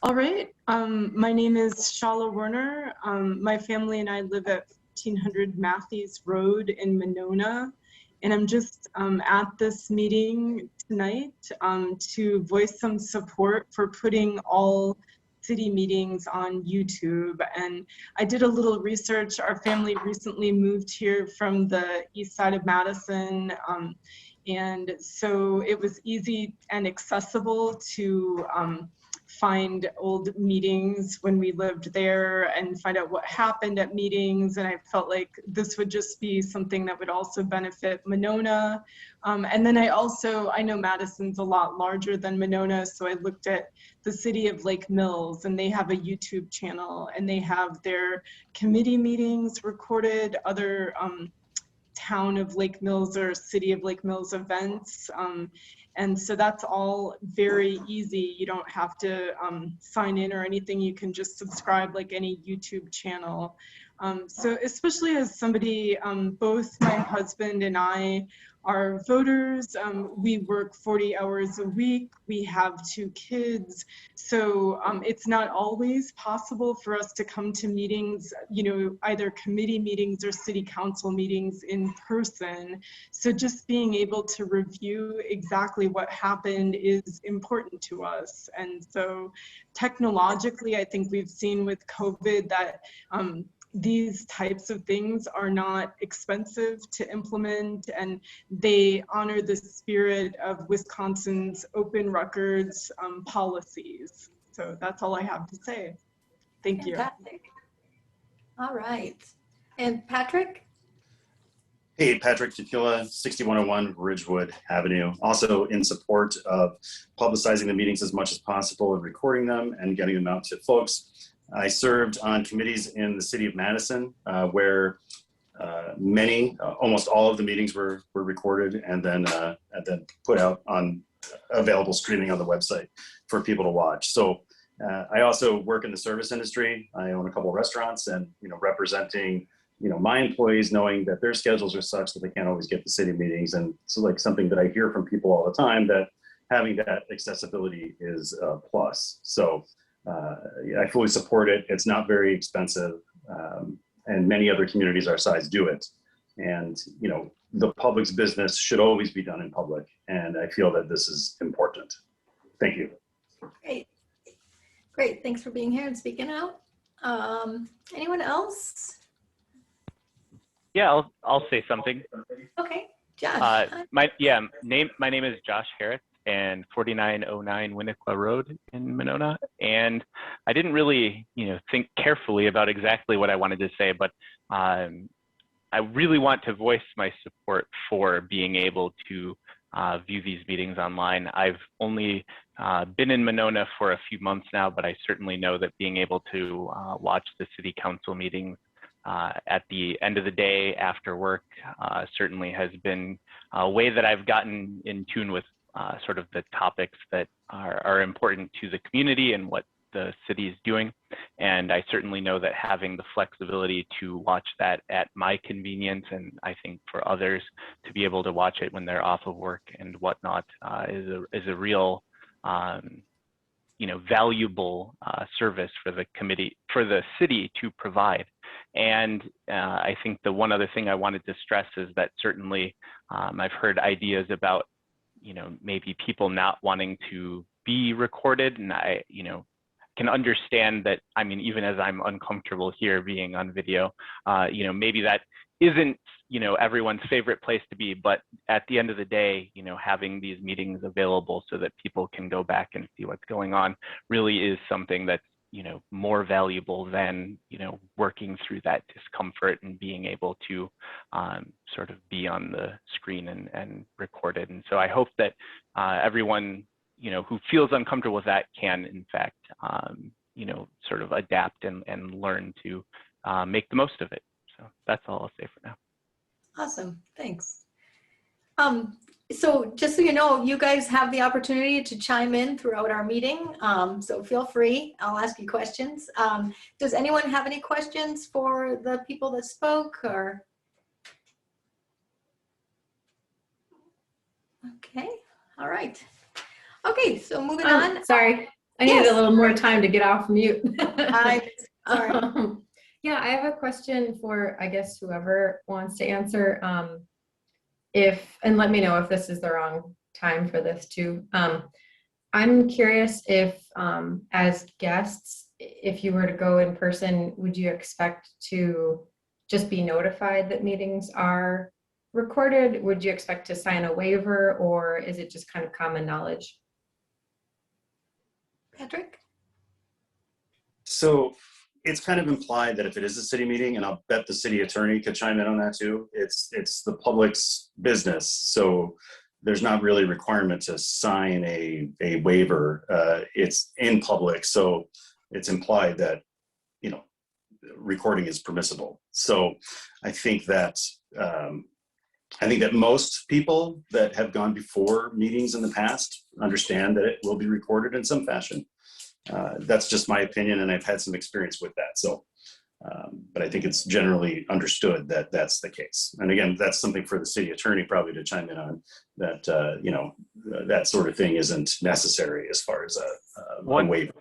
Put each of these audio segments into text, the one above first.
All right. My name is Shala Werner. My family and I live at 1500 Matthews Road in Monona. And I'm just at this meeting tonight to voice some support for putting all city meetings on YouTube. And I did a little research. Our family recently moved here from the east side of Madison. And so it was easy and accessible to find old meetings when we lived there and find out what happened at meetings. And I felt like this would just be something that would also benefit Monona. And then I know Madison's a lot larger than Monona, so I looked at the city of Lake Mills, and they have a YouTube channel, and they have their committee meetings recorded, other town of Lake Mills or city of Lake Mills events. And so that's all very easy. You don't have to sign in or anything. You can just subscribe like any YouTube channel. So especially as somebody, both my husband and I are voters. We work 40 hours a week. We have 2 kids. So it's not always possible for us to come to meetings, either committee meetings or city council meetings in person. So just being able to review exactly what happened is important to us. And so technologically, I think we've seen with COVID that these types of things are not expensive to implement, and they honor the spirit of Wisconsin's open records policies. So that's all I have to say. Thank you. Fantastic. All right. And Patrick? Hey, Patrick Tequila, 6101 Ridgewood Avenue. Also in support of publicizing the meetings as much as possible and recording them and getting them out to folks. I served on committees in the city of Madison where almost all of the meetings were recorded and then put out on available streaming on the website for people to watch. So I also work in the service industry. I own a couple of restaurants, and representing my employees, knowing that their schedules are such that they can't always get to city meetings. And so like something that I hear from people all the time, that having that accessibility is a plus. So I fully support it. It's not very expensive, and many other communities our size do it. And the public's business should always be done in public, and I feel that this is important. Thank you. Great. Thanks for being here and speaking out. Anyone else? Yeah, I'll say something. Okay, Josh. My name is Josh Harris, and 4909 Winnequa Road in Monona. And I didn't really, think carefully about exactly what I wanted to say, but I really want to voice my support for being able to view these meetings online. I've only been in Monona for a few months now, but I certainly know that being able to watch the city council meetings at the end of the day after work certainly has been a way that I've gotten in tune with sort of the topics that are important to the community and what the city is doing. And I certainly know that having the flexibility to watch that at my convenience, and I think for others to be able to watch it when they're off of work and whatnot, is a real valuable service for the city to provide. And I think the one other thing I wanted to stress is that certainly I've heard ideas about maybe people not wanting to be recorded, and I can understand that. I mean, even as I'm uncomfortable here being on video, maybe that isn't everyone's favorite place to be, but at the end of the day, having these meetings available so that people can go back and see what's going on really is something that's more valuable than working through that discomfort and being able to sort of be on the screen and record it. And so I hope that everyone who feels uncomfortable with that can in fact sort of adapt and learn to make the most of it. So that's all I'll say for now. Awesome, thanks. So just so you know, you guys have the opportunity to chime in throughout our meeting. So feel free, I'll ask you questions. Does anyone have any questions for the people that spoke or? Okay, all right. Okay, so moving on. Sorry, I needed Yes. a little more time to get off mute. Sorry. Yeah, I have a question for, I guess, whoever wants to answer. And let me know if this is the wrong time for this too. I'm curious if, as guests, if you were to go in person, would you expect to just be notified that meetings are recorded? Would you expect to sign a waiver, or is it just kind of common knowledge? Patrick? So it's kind of implied that if it is a city meeting, and I'll bet the city attorney could chime in on that too, it's the public's business. So there's not really a requirement to sign a waiver. It's in public, so it's implied that, you know, recording is permissible. So I think that most people that have gone before meetings in the past understand that it will be recorded in some fashion. That's just my opinion, and I've had some experience with that. So, but I think it's generally understood that that's the case. And again, that's something for the city attorney probably to chime in on, that, you know, that sort of thing isn't necessary as far as a waiver.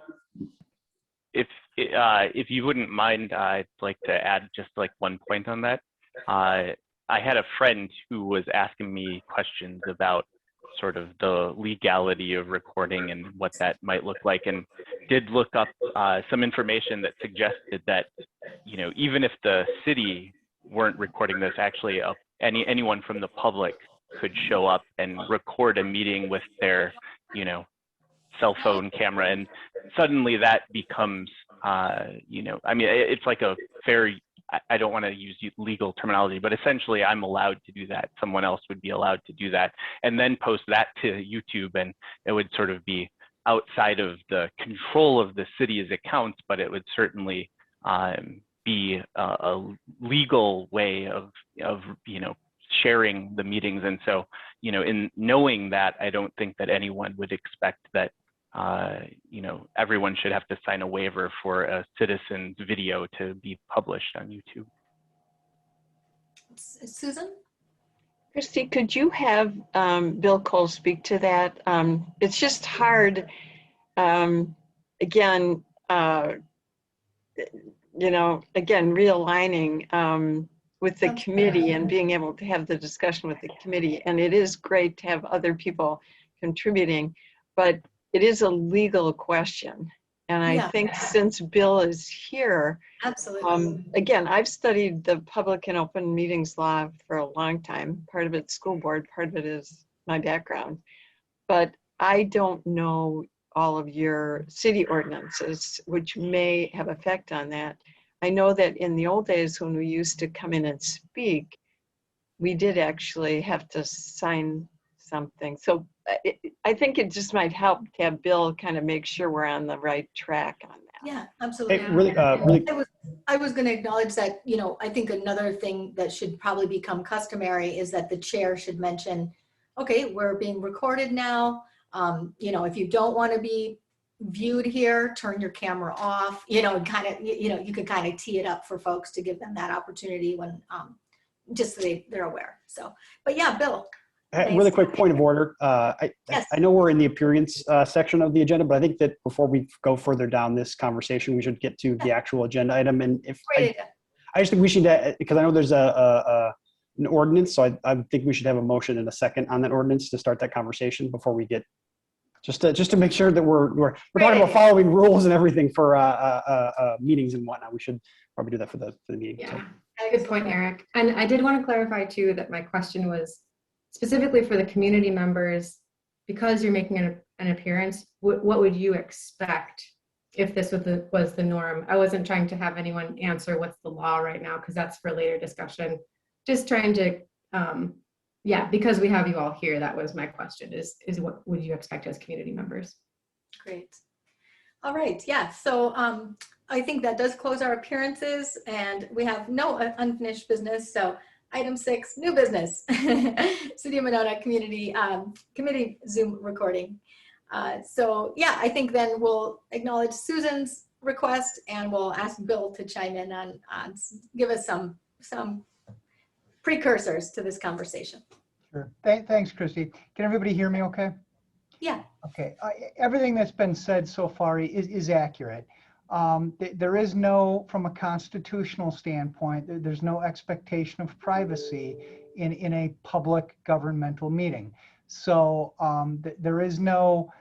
If you wouldn't mind, I'd like to add just like one point on that. I had a friend who was asking me questions about sort of the legality of recording and what that might look like, and did look up some information that suggested that, you know, even if the city weren't recording this, actually anyone from the public could show up and record a meeting with their, you know, cell phone camera, and suddenly that becomes, you know, I mean, it's like a fair, I don't want to use legal terminology, but essentially I'm allowed to do that. Someone else would be allowed to do that and then post that to YouTube, and it would sort of be outside of the control of the city's accounts, but it would certainly be a legal way of, you know, sharing the meetings. And so, you know, in knowing that, I don't think that anyone would expect that, you know, everyone should have to sign a waiver for a citizen's video to be published on YouTube. Susan? Christy, could you have Bill Cole speak to that? It's just hard, again, you know, again, realigning with the committee and being able to have the discussion with the committee. And it is great to have other people contributing, but it is a legal question. And I think since Bill is here, Absolutely. again, I've studied the public and open meetings law for a long time. Part of it's school board, part of it is my background. But I don't know all of your city ordinances, which may have effect on that. I know that in the old days when we used to come in and speak, we did actually have to sign something. So I think it just might help to have Bill kind of make sure we're on the right track on that. Yeah, absolutely. Hey, really, I was going to acknowledge that, you know, I think another thing that should probably become customary is that the chair should mention, okay, we're being recorded now. You know, if you don't want to be viewed here, turn your camera off, you know, kind of, you know, you could kind of tee it up for folks to give them that opportunity when, just so they're aware. So, but yeah, Bill. Really quick point of order. I know we're in the appearance section of the agenda, but I think that before we go further down this conversation, we should get to the actual agenda item. And if I just think we should, because I know there's an ordinance, so I think we should have a motion and a second on that ordinance to start that conversation before we get, just to make sure that we're talking about following rules and everything for meetings and whatnot. We should probably do that for the meeting. Yeah, good point, Eric. And I did want to clarify too that my question was specifically for the community members, because you're making an appearance, what would you expect if this was the norm? I wasn't trying to have anyone answer what's the law right now, because that's for later discussion. Just trying to, yeah, because we have you all here, that was my question, is what would you expect as community members? Great. All right, yeah, so I think that does close our appearances, and we have no unfinished business, so item 6, new business, City of Monona Community Committee Zoom recording. So yeah, I think then we'll acknowledge Susan's request, and we'll ask Bill to chime in on give us some precursors to this conversation. Sure. Thanks, Christy. Can everybody hear me okay? Yeah. Okay, everything that's been said so far is accurate. There is no, from a constitutional standpoint, there's no expectation of privacy in a public governmental meeting. So there is no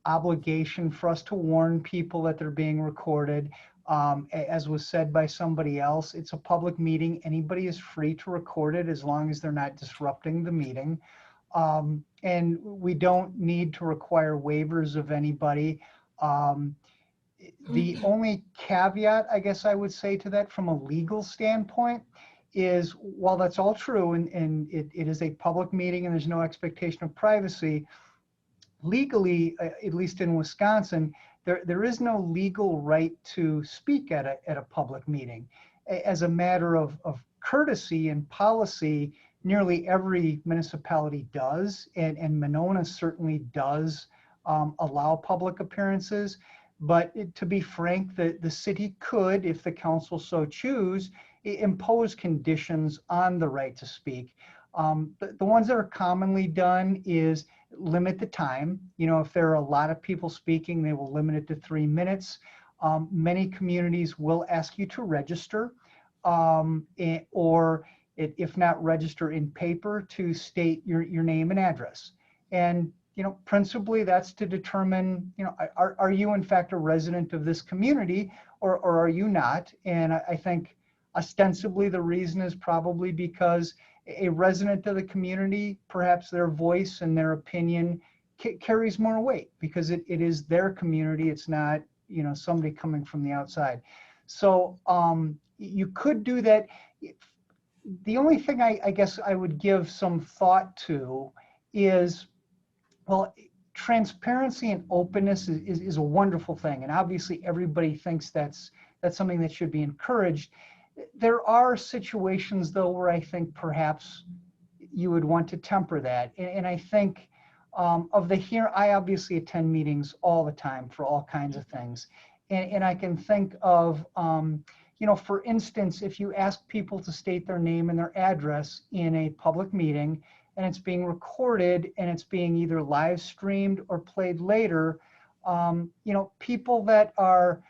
obligation for us to warn people that they're being recorded. As was said by somebody else, it's a public meeting. Anybody is free to record it as long as they're not disrupting the meeting. And we don't need to require waivers of anybody. The only caveat, I guess I would say to that from a legal standpoint is, while that's all true and it is a public meeting and there's no expectation of privacy, legally, at least in Wisconsin, there is no legal right to speak at a public meeting. As a matter of courtesy and policy, nearly every municipality does, and Monona certainly does allow public appearances. But to be frank, the city could, if the council so choose, impose conditions on the right to speak. The ones that are commonly done is limit the time. You know, if there are a lot of people speaking, they will limit it to 3 minutes. Many communities will ask you to register, or if not register in paper, to state your name and address. And, you know, principally that's to determine, you know, are you in fact a resident of this community, or are you not? And I think ostensibly the reason is probably because a resident of the community, perhaps their voice and their opinion carries more weight because it is their community. It's not, you know, somebody coming from the outside. So you could do that. The only thing I guess I would give some thought to is, well, transparency and openness is a wonderful thing. And obviously everybody thinks that's something that should be encouraged. There are situations though where I think perhaps you would want to temper that. And I think I obviously attend meetings all the time for all kinds of things. And I can think of, you know, for instance, if you ask people to state their name and their address in a public meeting and it's being recorded and it's being either live streamed or played later, you know, people that are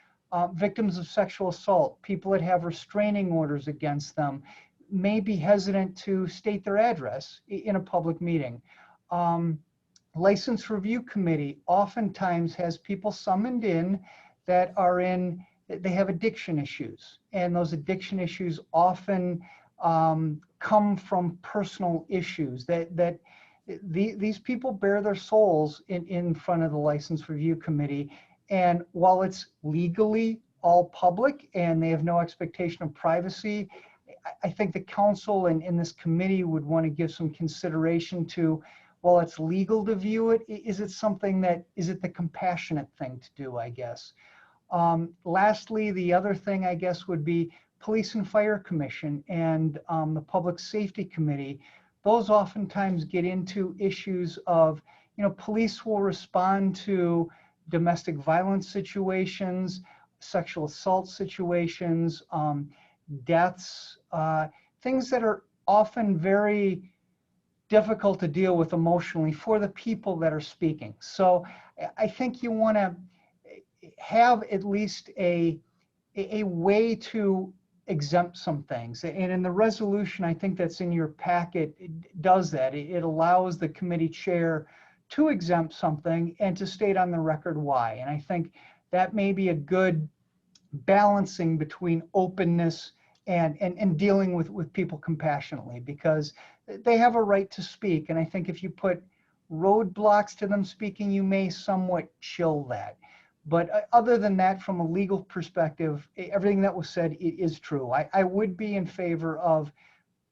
victims of sexual assault, people that have restraining orders against them, may be hesitant to state their address in a public meeting. License Review Committee oftentimes has people summoned in that they have addiction issues. And those addiction issues often come from personal issues that these people bear their souls in front of the License Review Committee. And while it's legally all public and they have no expectation of privacy, I think the council and this committee would want to give some consideration to, while it's legal to view it, is it the compassionate thing to do, I guess. Lastly, the other thing I guess would be Police and Fire Commission and the Public Safety Committee. Those oftentimes get into issues of, you know, police will respond to domestic violence situations, sexual assault situations, deaths, things that are often very difficult to deal with emotionally for the people that are speaking. So I think you want to have at least a way to exempt some things. And in the resolution, I think that's in your packet, it does that. It allows the committee chair to exempt something and to state on the record why. And I think that may be a good balancing between openness and dealing with people compassionately, because they have a right to speak. And I think if you put roadblocks to them speaking, you may somewhat chill that. But other than that, from a legal perspective, everything that was said is true. I would be in favor of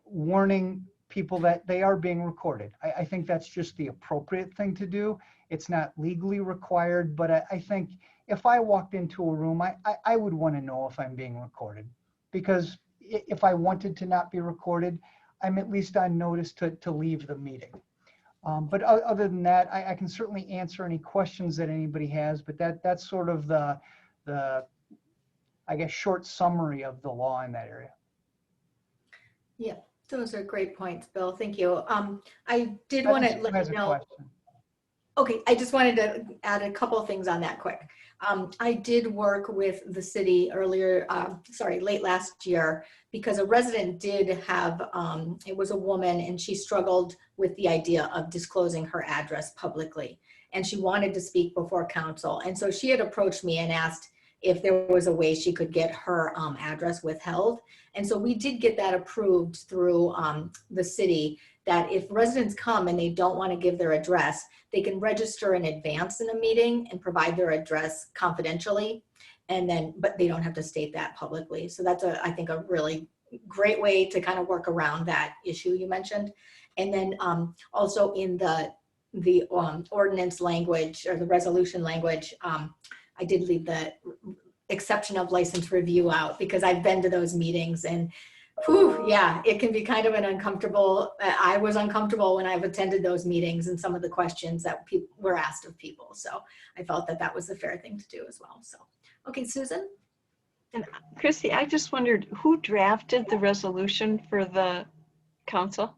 warning people that they are being recorded. I think that's just the appropriate thing to do. It's not legally required, but I think if I walked into a room, I would want to know if I'm being recorded, because if I wanted to not be recorded, I'm at least on notice to leave the meeting. But other than that, I can certainly answer any questions that anybody has, but that's sort of the I guess, short summary of the law in that area. Yeah, those are great points, Bill. Thank you. I did want to let you know. Okay, I just wanted to add a couple of things on that quick. I did work with the city earlier, late last year, because a resident did have, it was a woman, and she struggled with the idea of disclosing her address publicly. And she wanted to speak before council. And so she had approached me and asked if there was a way she could get her address withheld. And so we did get that approved through the city, that if residents come and they don't want to give their address, they can register in advance in a meeting and provide their address confidentially, and then, but they don't have to state that publicly. So that's I think a really great way to kind of work around that issue you mentioned. And then also in the ordinance language or the resolution language, I did leave the exception of license review out, because I've been to those meetings, and whew, yeah, it can be kind of an uncomfortable, I was uncomfortable when I've attended those meetings and some of the questions that were asked of people. So I felt that that was the fair thing to do as well. So, okay, Susan? And Christy, I just wondered, who drafted the resolution for the council?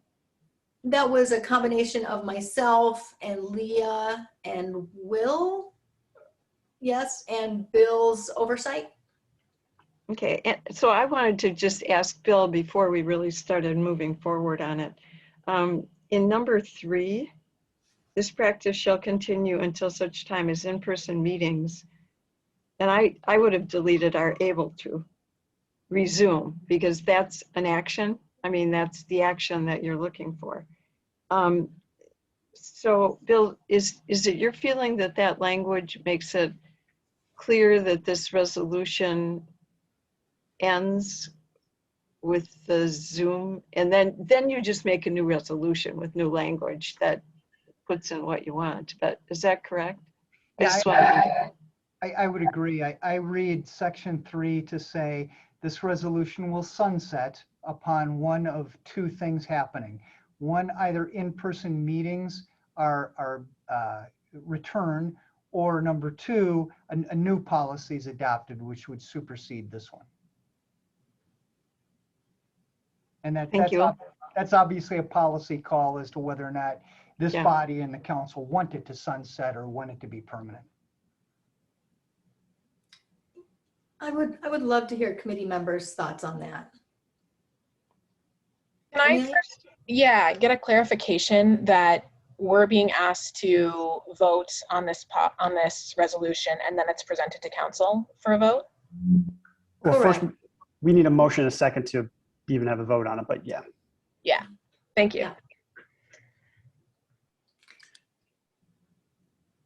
That was a combination of myself and Leah and Will. Yes, and Bill's oversight. Okay, and so I wanted to just ask Bill before we really started moving forward on it. In number 3, this practice shall continue until such time as in-person meetings. And I would have deleted are able to resume, because that's an action. I mean, that's the action that you're looking for. So Bill, is it your feeling that that language makes it clear that this resolution ends with the Zoom, and then you just make a new resolution with new language that puts in what you want? But is that correct? Yeah, I would agree. I read section 3 to say this resolution will sunset upon one of 2 things happening. One, either in-person meetings are returned, or number 2, a new policy is adopted, which would supersede this one. And that's obviously a policy call as to whether or not this body and the council want it to sunset or want it to be permanent. I would love to hear committee members' thoughts on that. Can I first, get a clarification that we're being asked to vote on this resolution, and then it's presented to council for a vote? Well, first, we need a motion and a second to even have a vote on it, but yeah. Yeah, thank you. Yeah.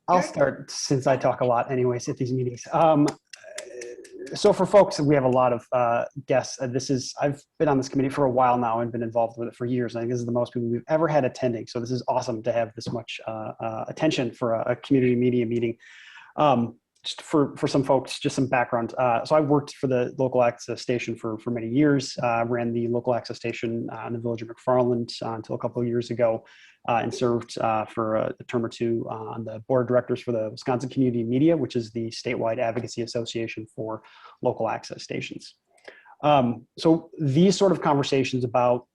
I'll start, since I talk a lot anyways at these meetings. So for folks, we have a lot of guests. I've been on this committee for a while now and been involved with it for years. I think this is the most people we've ever had attending. So this is awesome to have this much attention for a community media meeting. Just for some folks, just some background. So I worked for the local access station for many years, ran the local access station in the village of McFarland until a couple of years ago, and served for a term or 2 on the board of directors for the Wisconsin Community Media, which is the statewide advocacy association for local access stations. So these sort of conversations about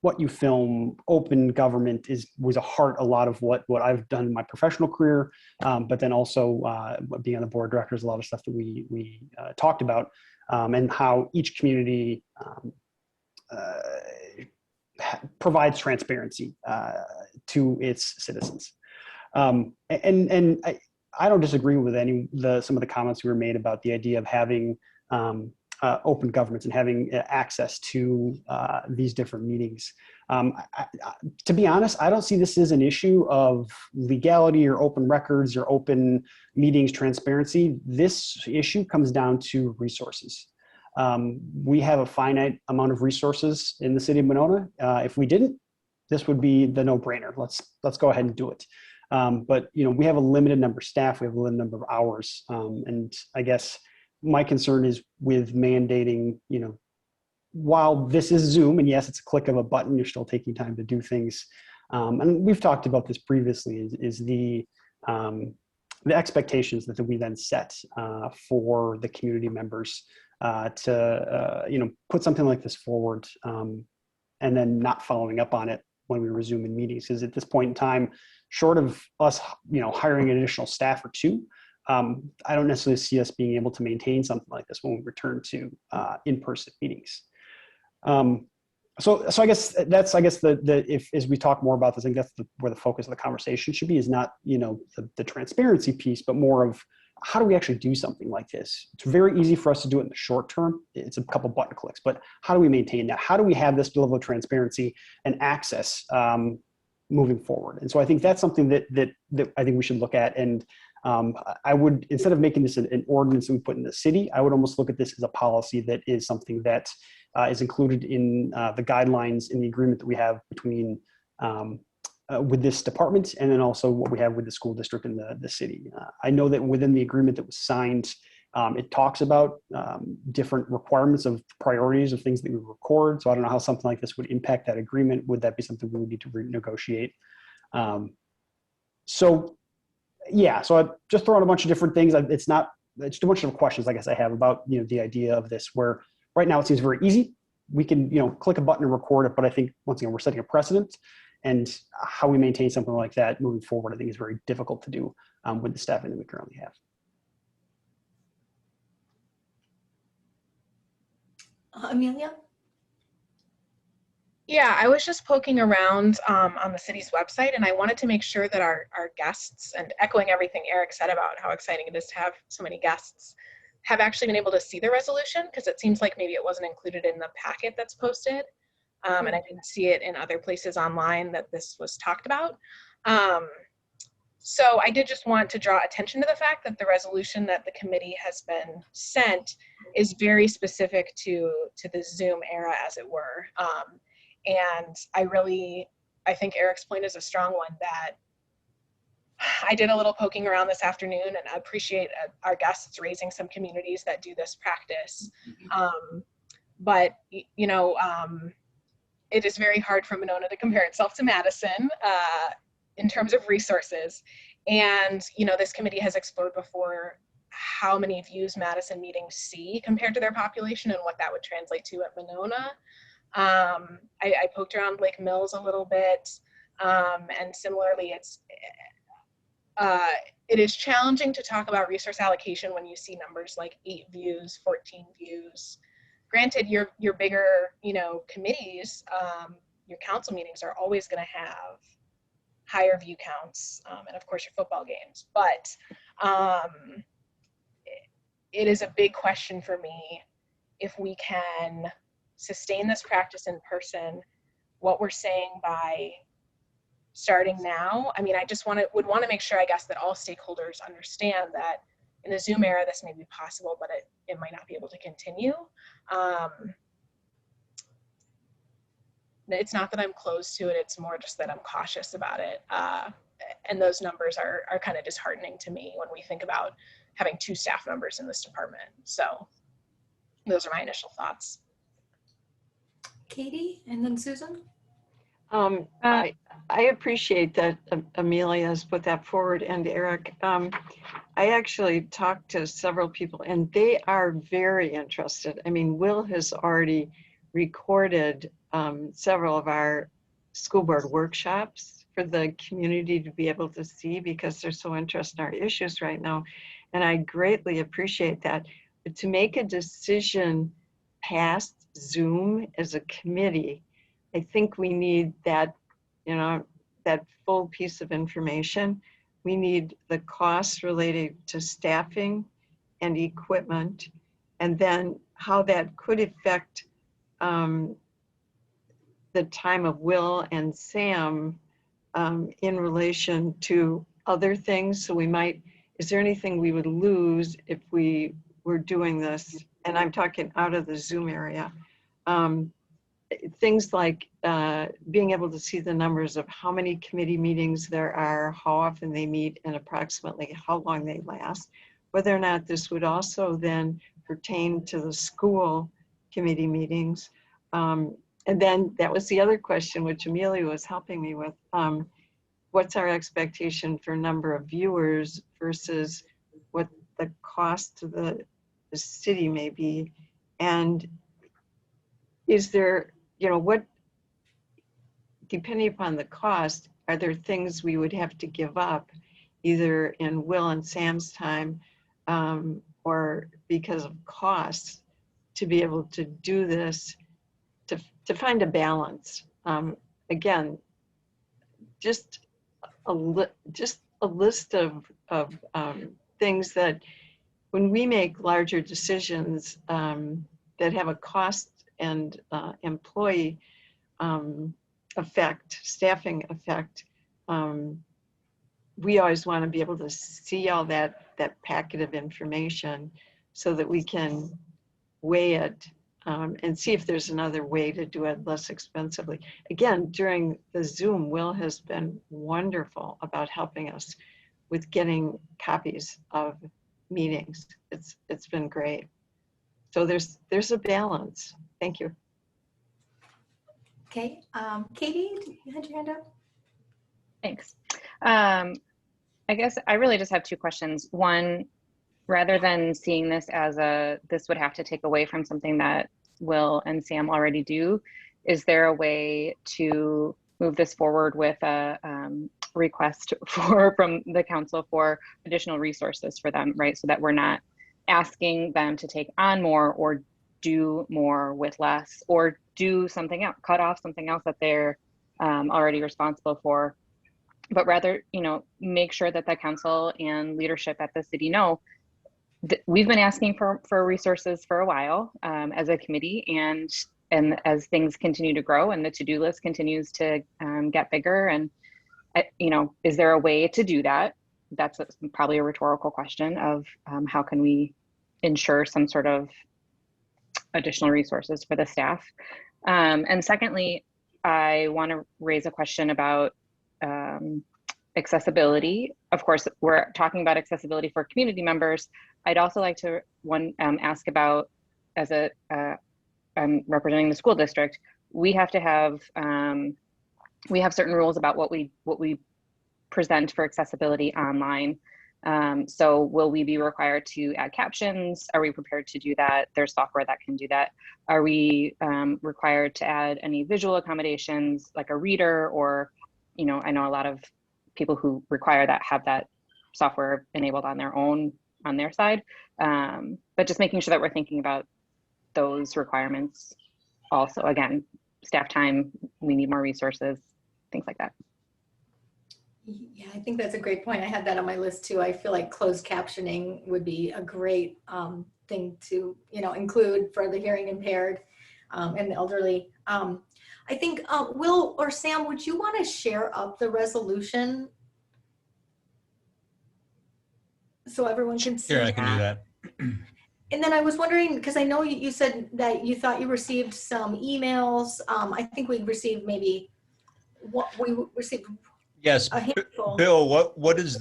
what you film, open government was a lot of what I've done in my professional career, but then also being on the board of directors, a lot of stuff that we talked about, and how each community provides transparency to its citizens. And I don't disagree with some of the comments we were made about the idea of having open governments and having access to these different meetings. To be honest, I don't see this as an issue of legality or open records or open meetings transparency. This issue comes down to resources. We have a finite amount of resources in the city of Monona. If we didn't, this would be the no-brainer. Let's go ahead and do it. But we have a limited number of staff. We have a limited number of hours, and I guess my concern is with mandating, while this is Zoom, and yes, it's a click of a button, you're still taking time to do things. And we've talked about this previously, is the expectations that we then set for the community members to, put something like this forward, and then not following up on it when we resume in meetings. Because at this point in time, short of us, hiring an additional staff or two, I don't necessarily see us being able to maintain something like this when we return to in-person meetings. So I guess that's, if as we talk more about this, I think that's where the focus of the conversation should be, is not, the transparency piece, but more of how do we actually do something like this? It's very easy for us to do it in the short term. It's a couple button clicks, but how do we maintain that? How do we have this level of transparency and access moving forward? And so I think that's something that I think we should look at. And I would, instead of making this an ordinance that we put in the city, I would almost look at this as a policy that is something that is included in the guidelines in the agreement that we have between with this department, and then also what we have with the school district and the city. I know that within the agreement that was signed, it talks about different requirements of priorities of things that we record. So I don't know how something like this would impact that agreement. Would that be something we would need to renegotiate? So I just throw out a bunch of different things. It's a bunch of questions I guess I have about, the idea of this, where right now it seems very easy. We can, click a button and record it, but I think once again, we're setting a precedent, and how we maintain something like that moving forward, I think is very difficult to do with the staffing that we currently have. Amelia? Yeah, I was just poking around on the city's website, and I wanted to make sure that our guests, and echoing everything Eric said about how exciting it is to have so many guests, have actually been able to see the resolution, because it seems like maybe it wasn't included in the packet that's posted. And I didn't see it in other places online that this was talked about. So I did just want to draw attention to the fact that the resolution that the committee has been sent is very specific to the Zoom era, as it were. And I think Eric's point is a strong one, that I did a little poking around this afternoon, and I appreciate our guests raising some communities that do this practice. But, it is very hard for Monona to compare itself to Madison in terms of resources. And, this committee has explored before how many views Madison meetings see compared to their population and what that would translate to at Monona. I poked around Lake Mills a little bit, and similarly, it is challenging to talk about resource allocation when you see numbers like 8 views, 14 views. Granted, your bigger, committees, your council meetings are always going to have higher view counts, and of course your football games. But it is a big question for me if we can sustain this practice in person, what we're saying by starting now. I mean, I just would want to make sure, I guess, that all stakeholders understand that in the Zoom era, this may be possible, but it might not be able to continue. It's not that I'm closed to it, it's more just that I'm cautious about it. And those numbers are kind of disheartening to me when we think about having 2 staff members in this department. So those are my initial thoughts. Katie, and then Susan? I appreciate that Amelia has put that forward, and Eric. I actually talked to several people, and they are very interested. I mean, Will has already recorded several of our school board workshops for the community to be able to see, because they're so interested in our issues right now. And I greatly appreciate that. But to make a decision past Zoom as a committee, I think we need that, that full piece of information. We need the costs related to staffing and equipment, and then how that could affect the time of Will and Sam in relation to other things. So is there anything we would lose if we were doing this? And I'm talking out of the Zoom area. Things like being able to see the numbers of how many committee meetings there are, how often they meet, and approximately how long they last. Whether or not this would also then pertain to the school committee meetings. And then that was the other question, which Amelia was helping me with. What's our expectation for number of viewers versus what the cost to the city may be? And is there, what, depending upon the cost, are there things we would have to give up either in Will and Sam's time or because of costs to be able to do this, to find a balance. Again, just a list of things that when we make larger decisions that have a cost and employee effect, staffing effect, we always want to be able to see all that packet of information so that we can weigh it and see if there's another way to do it less expensively. Again, during the Zoom, Will has been wonderful about helping us with getting copies of meetings. It's been great. So there's a balance. Thank you. Okay, Katie, you had your hand up? Thanks. I guess I really just have two questions. One, rather than seeing this as this would have to take away from something that Will and Sam already do, is there a way to move this forward with a request from the council for additional resources for them, right? So that we're not asking them to take on more or do more with less, or do something else, cut off something else that they're already responsible for, but rather, make sure that the council and leadership at the city know that we've been asking for resources for a while as a committee, and as things continue to grow and the to-do list continues to get bigger, and is there a way to do that? That's probably a rhetorical question of how can we ensure some sort of additional resources for the staff. And secondly, I want to raise a question about accessibility. Of course, we're talking about accessibility for community members. I'd also like to ask about, as I'm representing the school district, we have to have we have certain rules about what we present for accessibility online. So will we be required to add captions? Are we prepared to do that? There's software that can do that. Are we required to add any visual accommodations like a reader, or, I know a lot of people who require that have that software enabled on their side. But just making sure that we're thinking about those requirements also. Again, staff time, we need more resources, things like that. Yeah, I think that's a great point. I had that on my list too. I feel like closed captioning would be a great thing to, include for the hearing impaired and the elderly. I think Will or Sam, would you want to share up the resolution so everyone can see? Sure, I can do that. And then I was wondering, because I know you said that you thought you received some emails. I think we received maybe we received. Yes, Bill, what is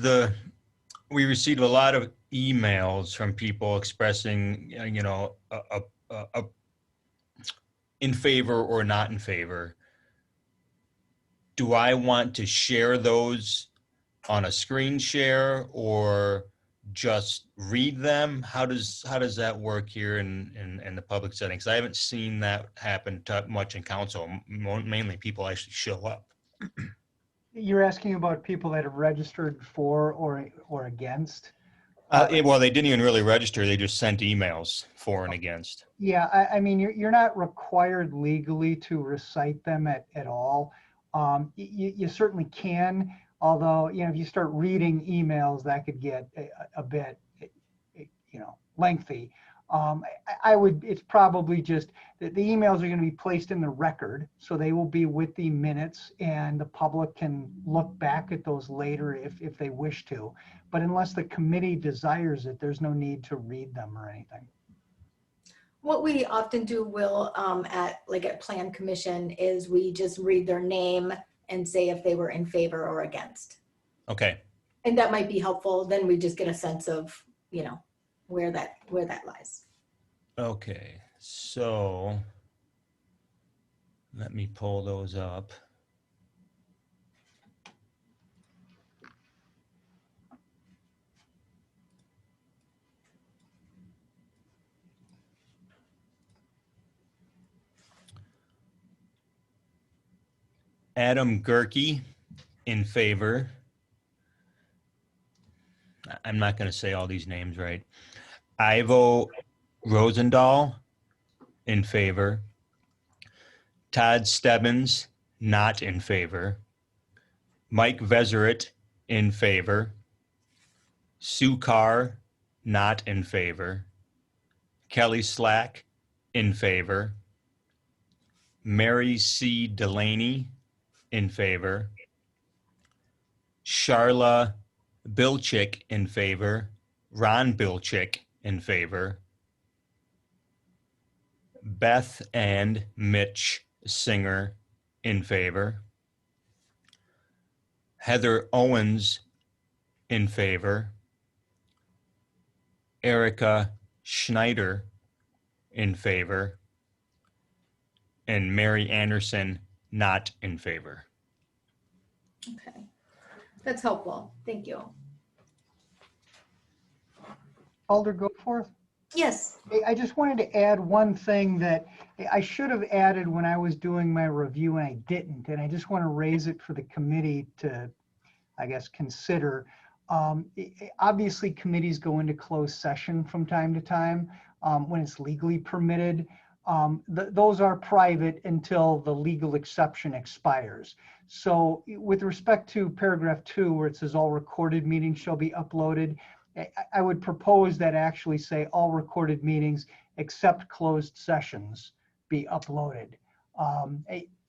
we received a lot of emails from people expressing, in favor or not in favor. Do I want to share those on a screen share or just read them? How does that work here in the public settings? I haven't seen that happen much in council. Mainly people actually show up. You're asking about people that have registered for or against? Well, they didn't even really register. They just sent emails for and against. Yeah, I mean, you're not required legally to recite them at all. You certainly can, although, if you start reading emails, that could get a bit, lengthy. It's probably just that the emails are going to be placed in the record, so they will be with the minutes, and the public can look back at those later if they wish to. But unless the committee desires it, there's no need to read them or anything. What we often do, Will, at Plan Commission, is we just read their name and say if they were in favor or against. Okay. And that might be helpful. Then we just get a sense of, where that lies. Okay, so let me pull those up. Adam Gerke in favor. I'm not going to say all these names right. Ivo Rosendahl, in favor. Todd Stebbins, not in favor. Mike Vezeret, in favor. Sue Carr, not in favor. Kelly Slack, in favor. Mary C. Delaney, in favor. Sharla Bilchick, in favor. Ron Bilchick, in favor. Beth and Mitch Singer, in favor. Heather Owens, in favor. Erica Schneider, in favor. And Mary Anderson, not in favor. Okay, that's helpful. Thank you. Alder Goforth? Yes. Hey, I just wanted to add one thing that I should have added when I was doing my review and I didn't, and I just want to raise it for the committee to, I guess, consider. Obviously, committees go into closed session from time to time when it's legally permitted. Those are private until the legal exception expires. So with respect to paragraph 2, where it says all recorded meetings shall be uploaded, I would propose that actually say all recorded meetings except closed sessions be uploaded.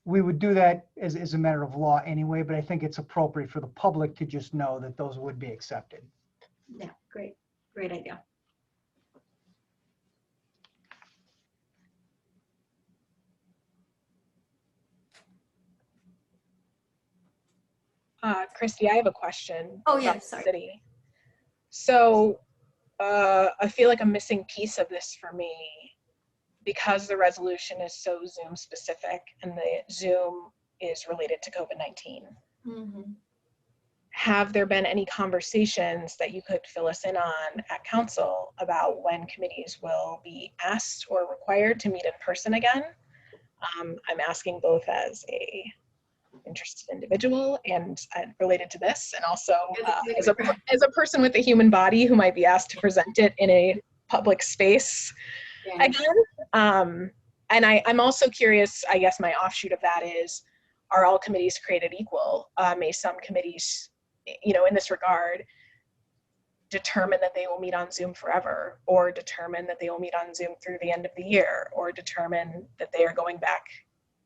We would do that as a matter of law anyway, but I think it's appropriate for the public to just know that those would be accepted. Yeah, great. Great idea. Christy, I have a question. Oh, yeah, about the sorry. City. So I feel like a missing piece of this for me, because the resolution is so Zoom specific and the Zoom is related to COVID-19. Mm-hmm. Have there been any conversations that you could fill us in on at council about when committees will be asked or required to meet in person again? I'm asking both as a interested individual and related to this, and also as a person with a human body who might be asked to present it in a public space again. And I'm also curious, I guess my offshoot of that is, are all committees created equal? May some committees, in this regard, determine that they will meet on Zoom forever, or determine that they will meet on Zoom through the end of the year, or determine that they are going back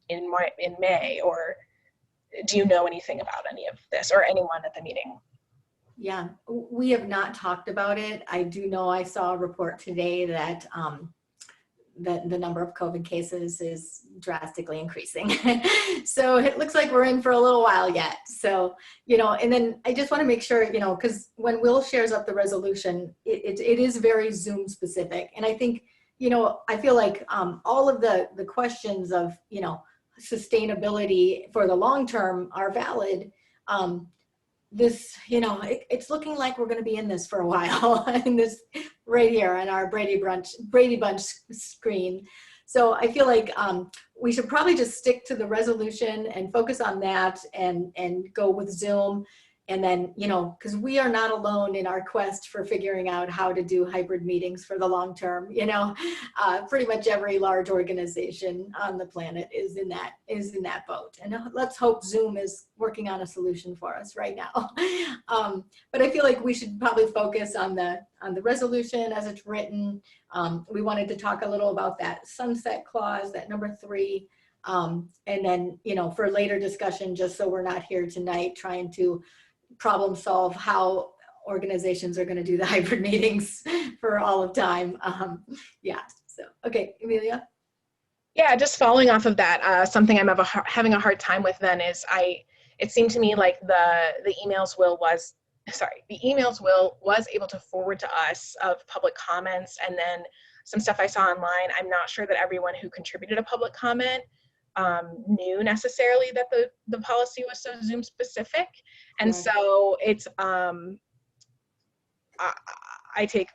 in May, or do you know anything about any of this, or anyone at the meeting? Yeah, we have not talked about it. I do know I saw a report today that that the number of COVID cases is drastically increasing. So it looks like we're in for a little while yet. So, and then I just want to make sure, because when Will shares up the resolution, it is very Zoom specific. And I think, I feel like all of the questions of, sustainability for the long term are valid. This, it's looking like we're going to be in this for a while in this right here on our Brady Bunch screen. So I feel like we should probably just stick to the resolution and focus on that and go with Zoom. And then, because we are not alone in our quest for figuring out how to do hybrid meetings for the long term. Pretty much every large organization on the planet is in that boat. And let's hope Zoom is working on a solution for us right now. But I feel like we should probably focus on the resolution as it's written. We wanted to talk a little about that sunset clause, that number 3. And then, for later discussion, just so we're not here tonight trying to problem solve how organizations are going to do the hybrid meetings for all of time. So, okay, Amelia. Yeah, just following off of that, something I'm having a hard time with then is it seemed to me like the emails Will was able to forward to us of public comments, and then some stuff I saw online. I'm not sure that everyone who contributed a public comment knew necessarily that the policy was so Zoom specific. And so it's, I take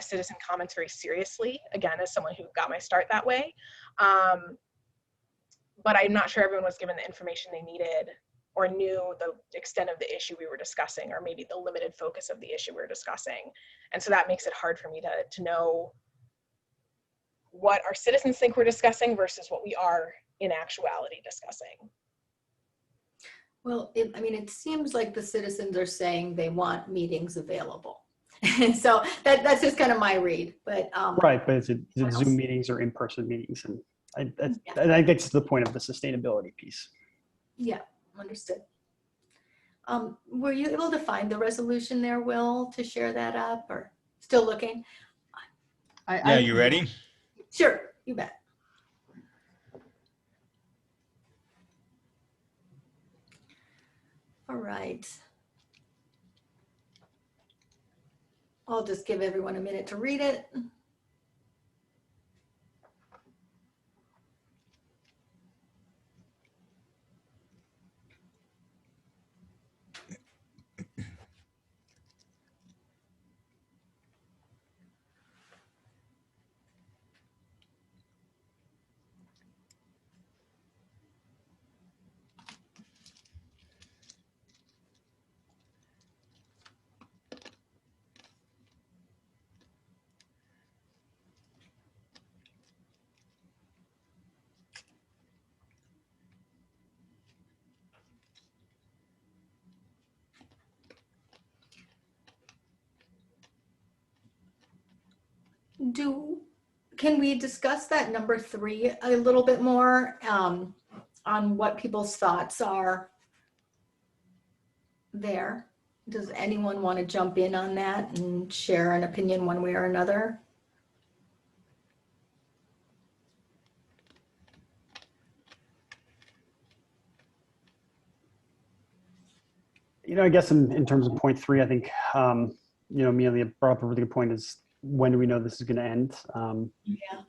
citizen comments very seriously, again, as someone who got my start that way. But I'm not sure everyone was given the information they needed or knew the extent of the issue we were discussing, or maybe the limited focus of the issue we were discussing. And so that makes it hard for me to know what our citizens think we're discussing versus what we are in actuality discussing. Well, I mean, it seems like the citizens are saying they want meetings available. So that's just kind of my read, but. Right, but is it Zoom meetings or in-person meetings? And I think that's the point of the sustainability piece. Yeah, understood. Were you able to find the resolution there, Will, to share that up, or still looking? Yeah, you ready? Sure, you bet. All right. I'll just give everyone a minute to read it. Can we discuss that number 3 a little bit more, on what people's thoughts are there? Does anyone want to jump in on that and share an opinion one way or another? I guess in terms of point 3, I think, Amelia brought up a really good point is, when do we know this is going to end? Yeah.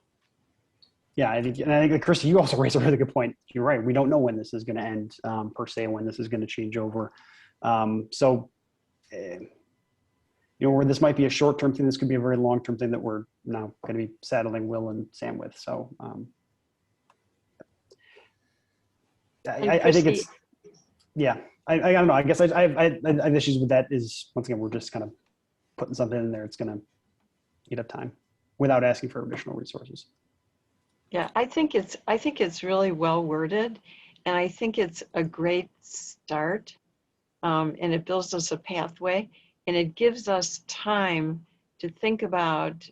Yeah, I think Krista, you also raised a really good point. You're right. We don't know when this is going to end, per se, when this is going to change over. Where this might be a short-term thing, this could be a very long-term thing that we're now going to be saddling Will and Sam with. So I think it's, yeah, I don't know. I guess I have issues with that. Is, once again, we're just kind of putting something in there. It's going to eat up time without asking for additional resources. Yeah, I think it's really well worded, and I think it's a great start, and it builds us a pathway, and it gives us time to think about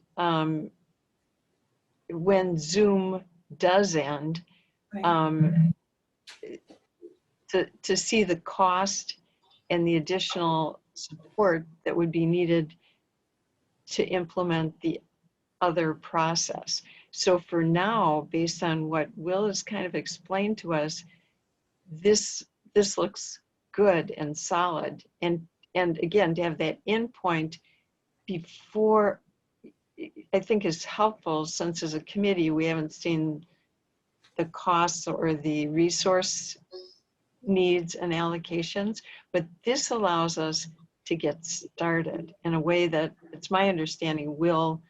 when Zoom does end, to see the cost and the additional support that would be needed to implement the other process. So for now, based on what Will has kind of explained to us, this looks good and solid. And again, to have that endpoint before, I think is helpful, since as a committee, we haven't seen the costs or the resource needs and allocations, but this allows us to get started in a way that, it's my understanding, Will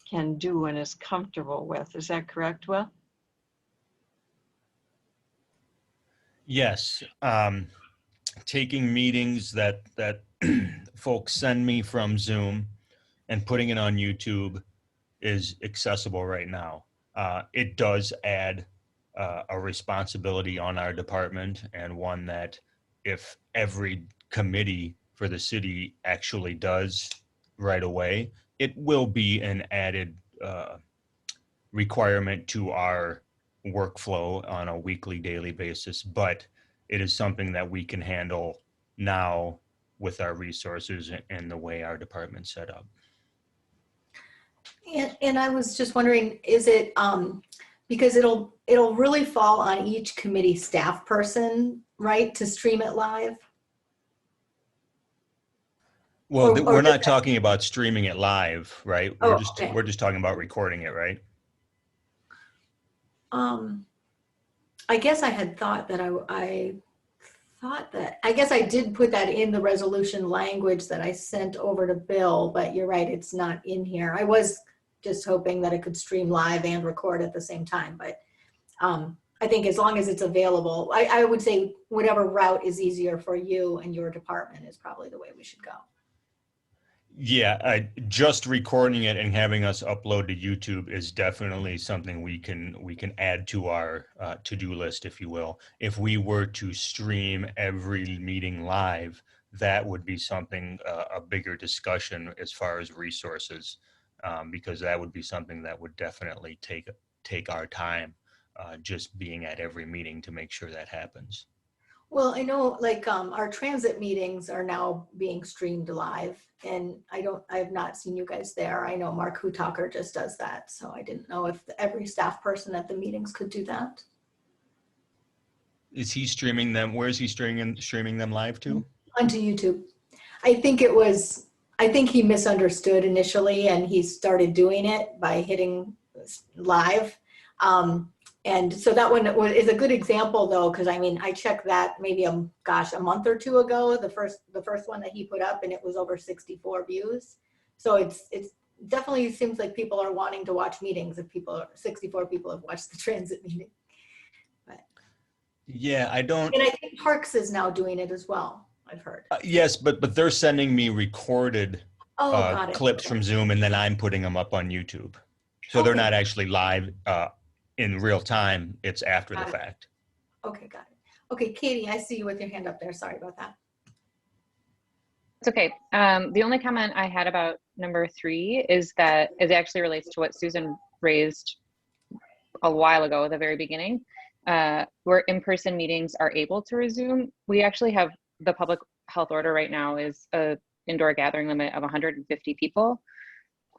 can do and is comfortable with. Is that correct, Will? Yes. Taking meetings that folks send me from Zoom and putting it on YouTube is accessible right now. It does add a responsibility on our department, and one that if every committee for the city actually does right away, it will be an added requirement to our workflow on a weekly, daily basis, but it is something that we can handle now with our resources and the way our department's set up. And I was just wondering, is it, because it'll really fall on each committee staff person, right, to stream it live? Well, we're not talking about streaming it live, right? Oh, we're just talking about recording it, right? I guess I had thought that I guess I did put that in the resolution language that I sent over to Bill, but you're right, it's not in here. I was just hoping that it could stream live and record at the same time, but I think as long as it's available, I would say whatever route is easier for you and your department is probably the way we should go. Yeah, just recording it and having us upload to YouTube is definitely something we can add to our to-do list, if you will. If we were to stream every meeting live, that would be something a bigger discussion as far as resources, because that would be something that would definitely take our time, just being at every meeting to make sure that happens. Well, I know like our transit meetings are now being streamed live, and I have not seen you guys there. I know Mark Hutaker just does that. So I didn't know if every staff person at the meetings could do that. Is he streaming them? Where is he streaming them live to? Onto YouTube. I think he misunderstood initially, and he started doing it by hitting live. And so that one is a good example though, because I mean, I checked that maybe a month or two ago, the first one that he put up, and it was over 64 views. So it's definitely seems like people are wanting to watch meetings if 64 people have watched the transit meeting. But, yeah, I don't. And I think Parks is now doing it as well, I've heard. Yes, but they're sending me recorded clips Okay. from Zoom, and then I'm putting them up on YouTube. So they're not actually live in real time. It's after the fact. Okay, got it. Okay, Katie, I see you with your hand up there. Sorry about that. It's okay. The only comment I had about number 3 is that it actually relates to what Susan raised a while ago at the very beginning, where in-person meetings are able to resume. We actually have the public health order right now is a indoor gathering limit of 150 people.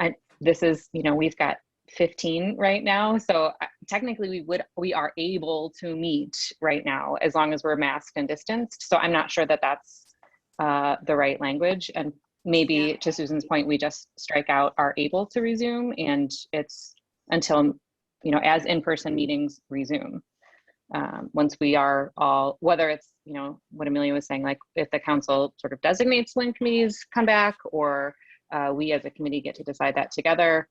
And this is, we've got 15 right now. So technically we are able to meet right now as long as we're masked and distanced. So I'm not sure that that's the right language. And maybe to Susan's point, we just strike out are able to resume, and it's until, as in-person meetings resume. Once we are all, whether it's, what Amelia was saying, like if the council sort of designates when committees come back, or we as a committee get to decide that together,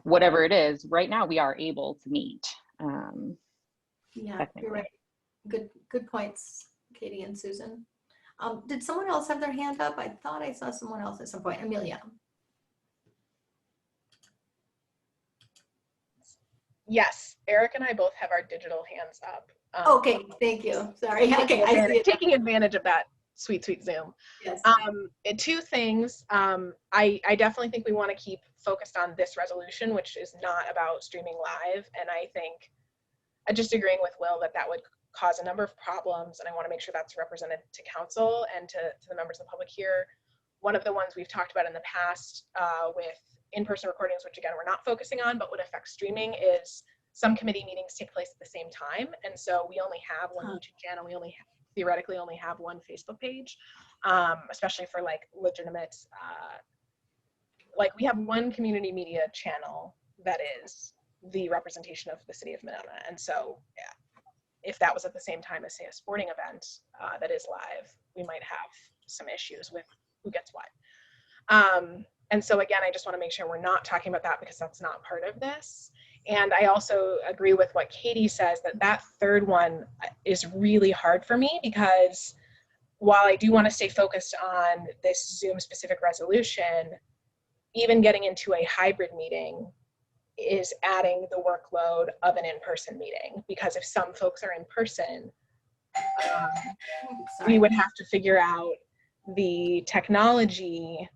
whatever it is, right now we are able to meet. Yeah, you're right. Good points, Katie and Susan. Did someone else have their hand up? I thought I saw someone else at some point. Amelia. Yes, Eric and I both have our digital hands up. Okay, thank you. Sorry. Okay, I see it. Taking advantage of that sweet Zoom. Yes. Two things. I definitely think we want to keep focused on this resolution, which is not about streaming live. And I think just agreeing with Will that would cause a number of problems, and I want to make sure that's represented to council and to the members of the public here. One of the ones we've talked about in the past with in-person recordings, which again, we're not focusing on, but would affect streaming, is some committee meetings take place at the same time. And so we only have one YouTube channel. We theoretically only have one Facebook page, especially for like legitimate, like we have one community media channel that is the representation of the city of Monona. And so if that was at the same time as, say, a sporting event that is live, we might have some issues with who gets what. And so again, I just want to make sure we're not talking about that because that's not part of this. And I also agree with what Katie says, that third one is really hard for me, because while I do want to stay focused on this Zoom specific resolution, even getting into a hybrid meeting is adding the workload of an in-person meeting, because if some folks are in person, we would have to figure out the technology.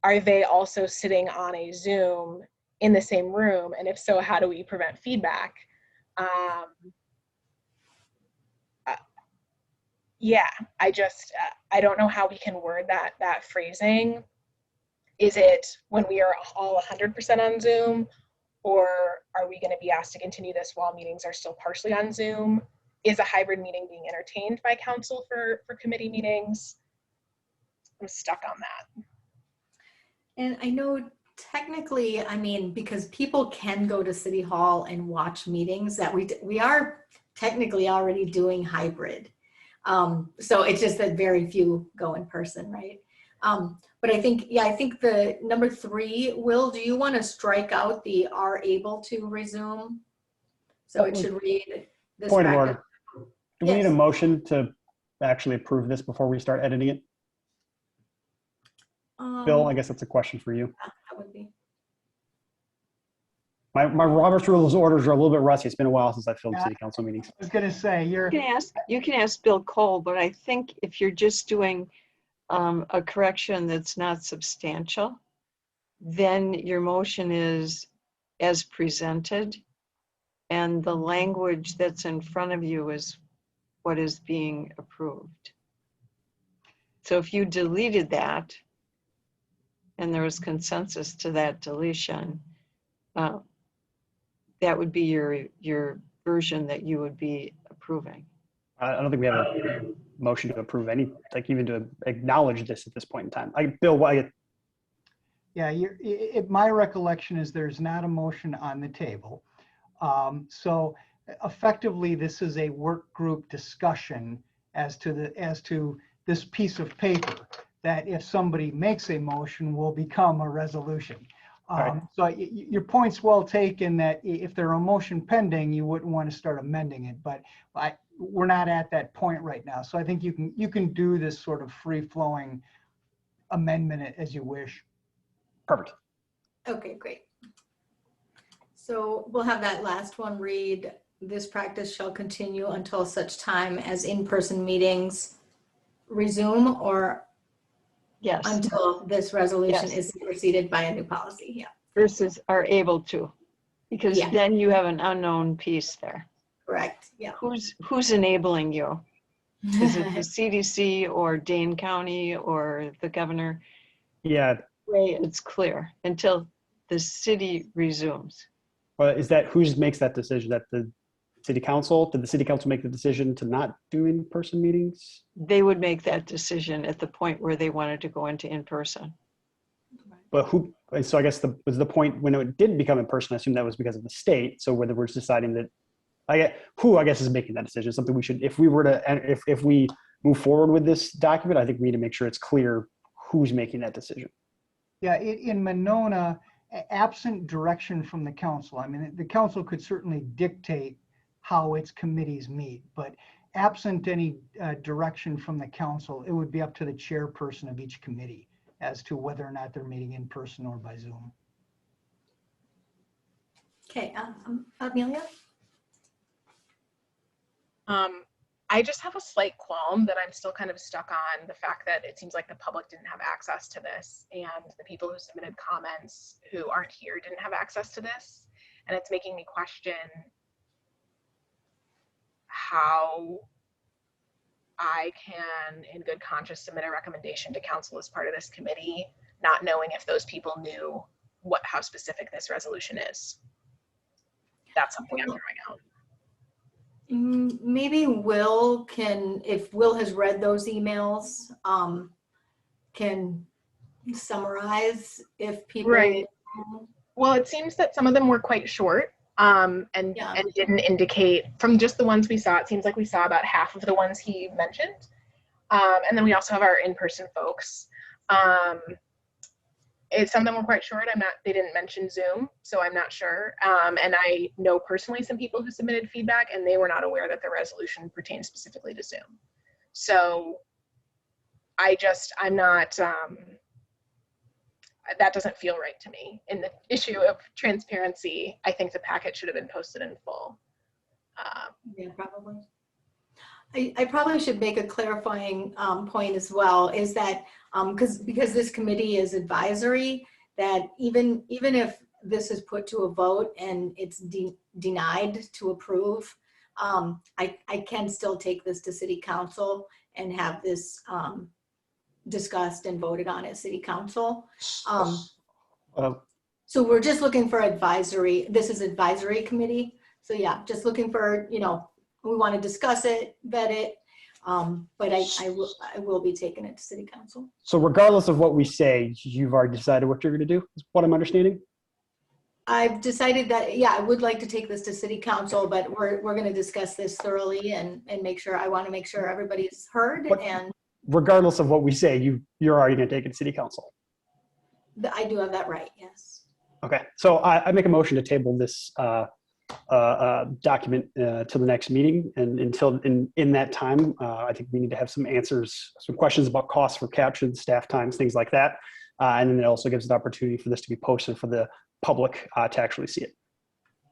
Are they also sitting on a Zoom in the same room? And if so, how do we prevent feedback? Yeah, I don't know how we can word that phrasing. Is it when we are all 100% on Zoom, or are we going to be asked to continue this while meetings are still partially on Zoom? Is a hybrid meeting being entertained by council for committee meetings? I'm stuck on that. And I know technically, I mean, because people can go to City Hall and watch meetings, that we are technically already doing hybrid. So it's just that very few go in person, right? But I think the number 3, Will, do you want to strike out the are able to resume? So it should read this. Point of practice. order. Do we need a Yes. motion to actually approve this before we start editing it? Bill, I guess that's a question for you. That would be. My Robert's Rules orders are a little bit rusty. It's been a while since I filled Yeah. city council meetings. I was gonna say, You can ask Bill Cole, but I think if you're just doing a correction that's not substantial, then your motion is as presented, and the language that's in front of you is what is being approved. So if you deleted that, and there was consensus to that deletion, that would be your version that you would be approving. I don't think we have a motion to approve any, like even to acknowledge this at this point in time. Bill, yeah, my recollection is there's not a motion on the table. So effectively, this is a work group discussion as to this piece of paper that if somebody makes a motion will become a resolution. Right. So your point's well taken that if there are a motion pending, you wouldn't want to start amending it, but we're not at that point right now. So I think you can do this sort of free-flowing amendment as you wish. perfect. Okay, great. So we'll have that last one read, this practice shall continue until such time as in-person meetings resume, or Yes, until this resolution Yes. is superseded by a new policy. Yeah, versus are able to, because Yeah. then you have an unknown piece there. correct. Yeah. Who's enabling you? Is it the CDC or Dane County or the governor? Yeah. Way it's clear until the city resumes. Well, is that who makes that decision? That the city council? Did the city council make the decision to not do in-person meetings? They would make that decision at the point where they wanted to go into in-person. But who? So I guess was the point when it didn't become in person. I assume that was because of the state. So whether we're deciding that, who I guess is making that decision. Something we should, if we were to, if we move forward with this document, I think we need to make sure it's clear who's making that decision. Yeah, in Monona, absent direction from the council, I mean, the council could certainly dictate how its committees meet, but absent any direction from the council, it would be up to the chairperson of each committee as to whether or not they're meeting in person or by Zoom. Okay, Amelia? I just have a slight qualm that I'm still kind of stuck on the fact that it seems like the public didn't have access to this, and the people who submitted comments who aren't here didn't have access to this. And it's making me question how I can, in good conscience, submit a recommendation to council as part of this committee, not knowing if those people knew how specific this resolution is. That's something I'm throwing out. Maybe Will can, if Will has read those emails, can summarize if people. Right. Well, it seems that some of them were quite short and didn't indicate, from just the ones we saw, it seems like we saw about half of the ones he mentioned. And then we also have our in-person folks. Some of them were quite short. They didn't mention Zoom, so I'm not sure. And I know personally some people who submitted feedback and they were not aware that the resolution pertains specifically to Zoom. So I'm not, that doesn't feel right to me. In the issue of transparency, I think the packet should have been posted in full. Yeah, probably. I probably should make a clarifying point as well, is that because this committee is advisory, that even if this is put to a vote and it's denied to approve, I can still take this to city council and have this discussed and voted on at city council. So we're just looking for advisory. This is advisory committee. So yeah, just looking for, we want to discuss it, vet it, but I will be taking it to city council. So regardless of what we say, you've already decided what you're going to do, is what I'm understanding? I've decided that, yeah, I would like to take this to city council, but we're going to discuss this thoroughly and make sure, I want to make sure everybody's heard. And regardless of what we say, you're already going to take it to city council. I do have that right, yes. Okay, so I make a motion to table this document to the next meeting. And until in that time, I think we need to have some answers, some questions about costs for captions, staff times, things like that. And then it also gives an opportunity for this to be posted for the public to actually see it.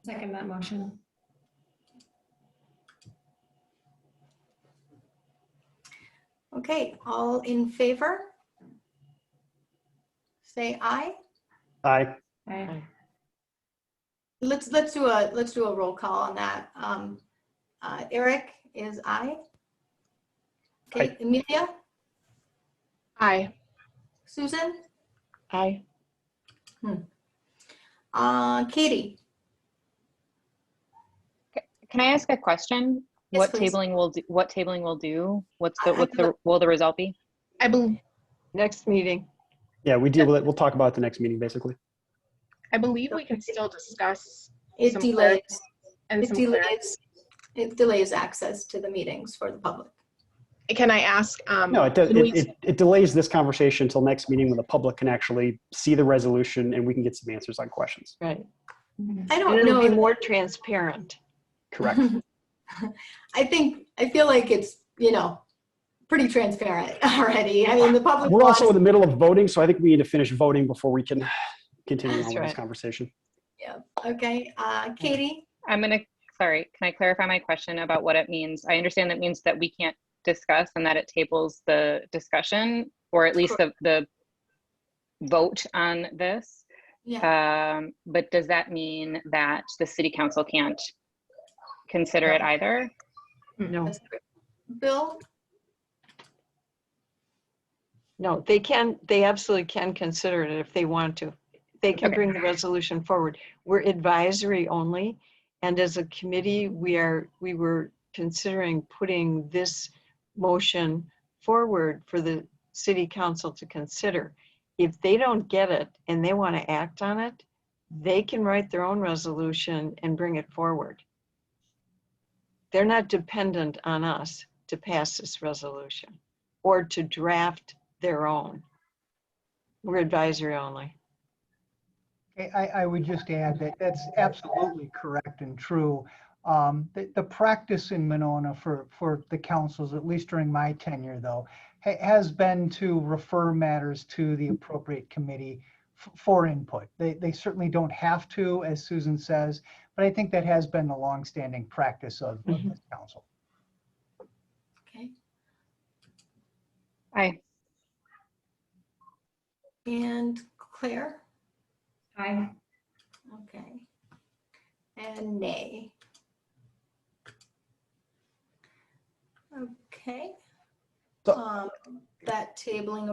Second that motion. Okay, all in favor? Say aye. Aye. Aye. Let's do a roll call on that. Eric is aye. Okay, Aye. Amelia, Aye. Susan, Aye. Katie. Can I ask a question? Yes, What please. tabling will do? What tabling will do? Will the result be? I believe Next meeting. Yeah, we deal with it. We'll talk about it at the next meeting, basically. we can still discuss It some delays. clarity and It some clarity. delays. It delays access to the meetings for the public. Can I ask? No, it does. can we- It delays this conversation until next meeting when the public can actually see the resolution and we can get some answers on questions. Right. I And don't it'll be know. more transparent. Correct. I feel like it's, pretty transparent already. I mean, the public We're also in wants, the middle of voting, so I think we need to finish voting before we can continue on That's with this right. conversation. okay, Katie, Sorry, can I clarify my question about what it means? I understand that means that we can't discuss and that it tables the discussion, or at least the vote on this. yeah, But does that mean that the city council can't consider it either? No, that's great. Bill, no, they absolutely can consider it if they want to. They can Okay. bring the resolution forward. We're advisory only. And as a committee, we were considering putting this motion forward for the city council to consider. If they don't get it and they want to act on it, they can write their own resolution and bring it forward. They're not dependent on us to pass this resolution or to draft their own. We're advisory only. Okay, I would just add that that's absolutely correct and true. The practice in Monona for the councils, at least during my tenure though, has been to refer matters to the appropriate committee for input. They certainly don't have to, as Susan says, but I think that has been the longstanding practice of this council. okay, Aye. and Claire, Aye. okay, and nay. Okay. So- That tabling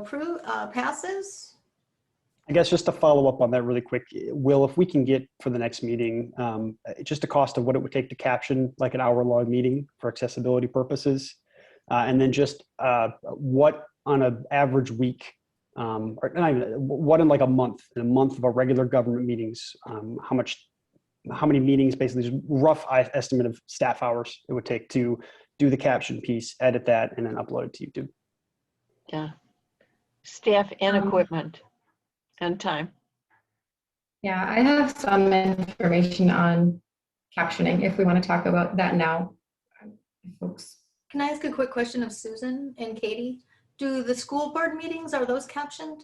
passes. I guess just to follow up on that really quick, Will, if we can get for the next meeting, just the cost of what it would take to caption like an hour-long meeting for accessibility purposes, and then just what on an average week, or not even, what in like a month of our regular government meetings, how many meetings, basically just rough estimate of staff hours it would take to do the caption piece, edit that, and then upload it to YouTube. Yeah. Staff and equipment and time. Yeah, I have some information on captioning if we want to talk about that now, folks. Can I ask a quick question of Susan and Katie? Do the school board meetings, are those captioned?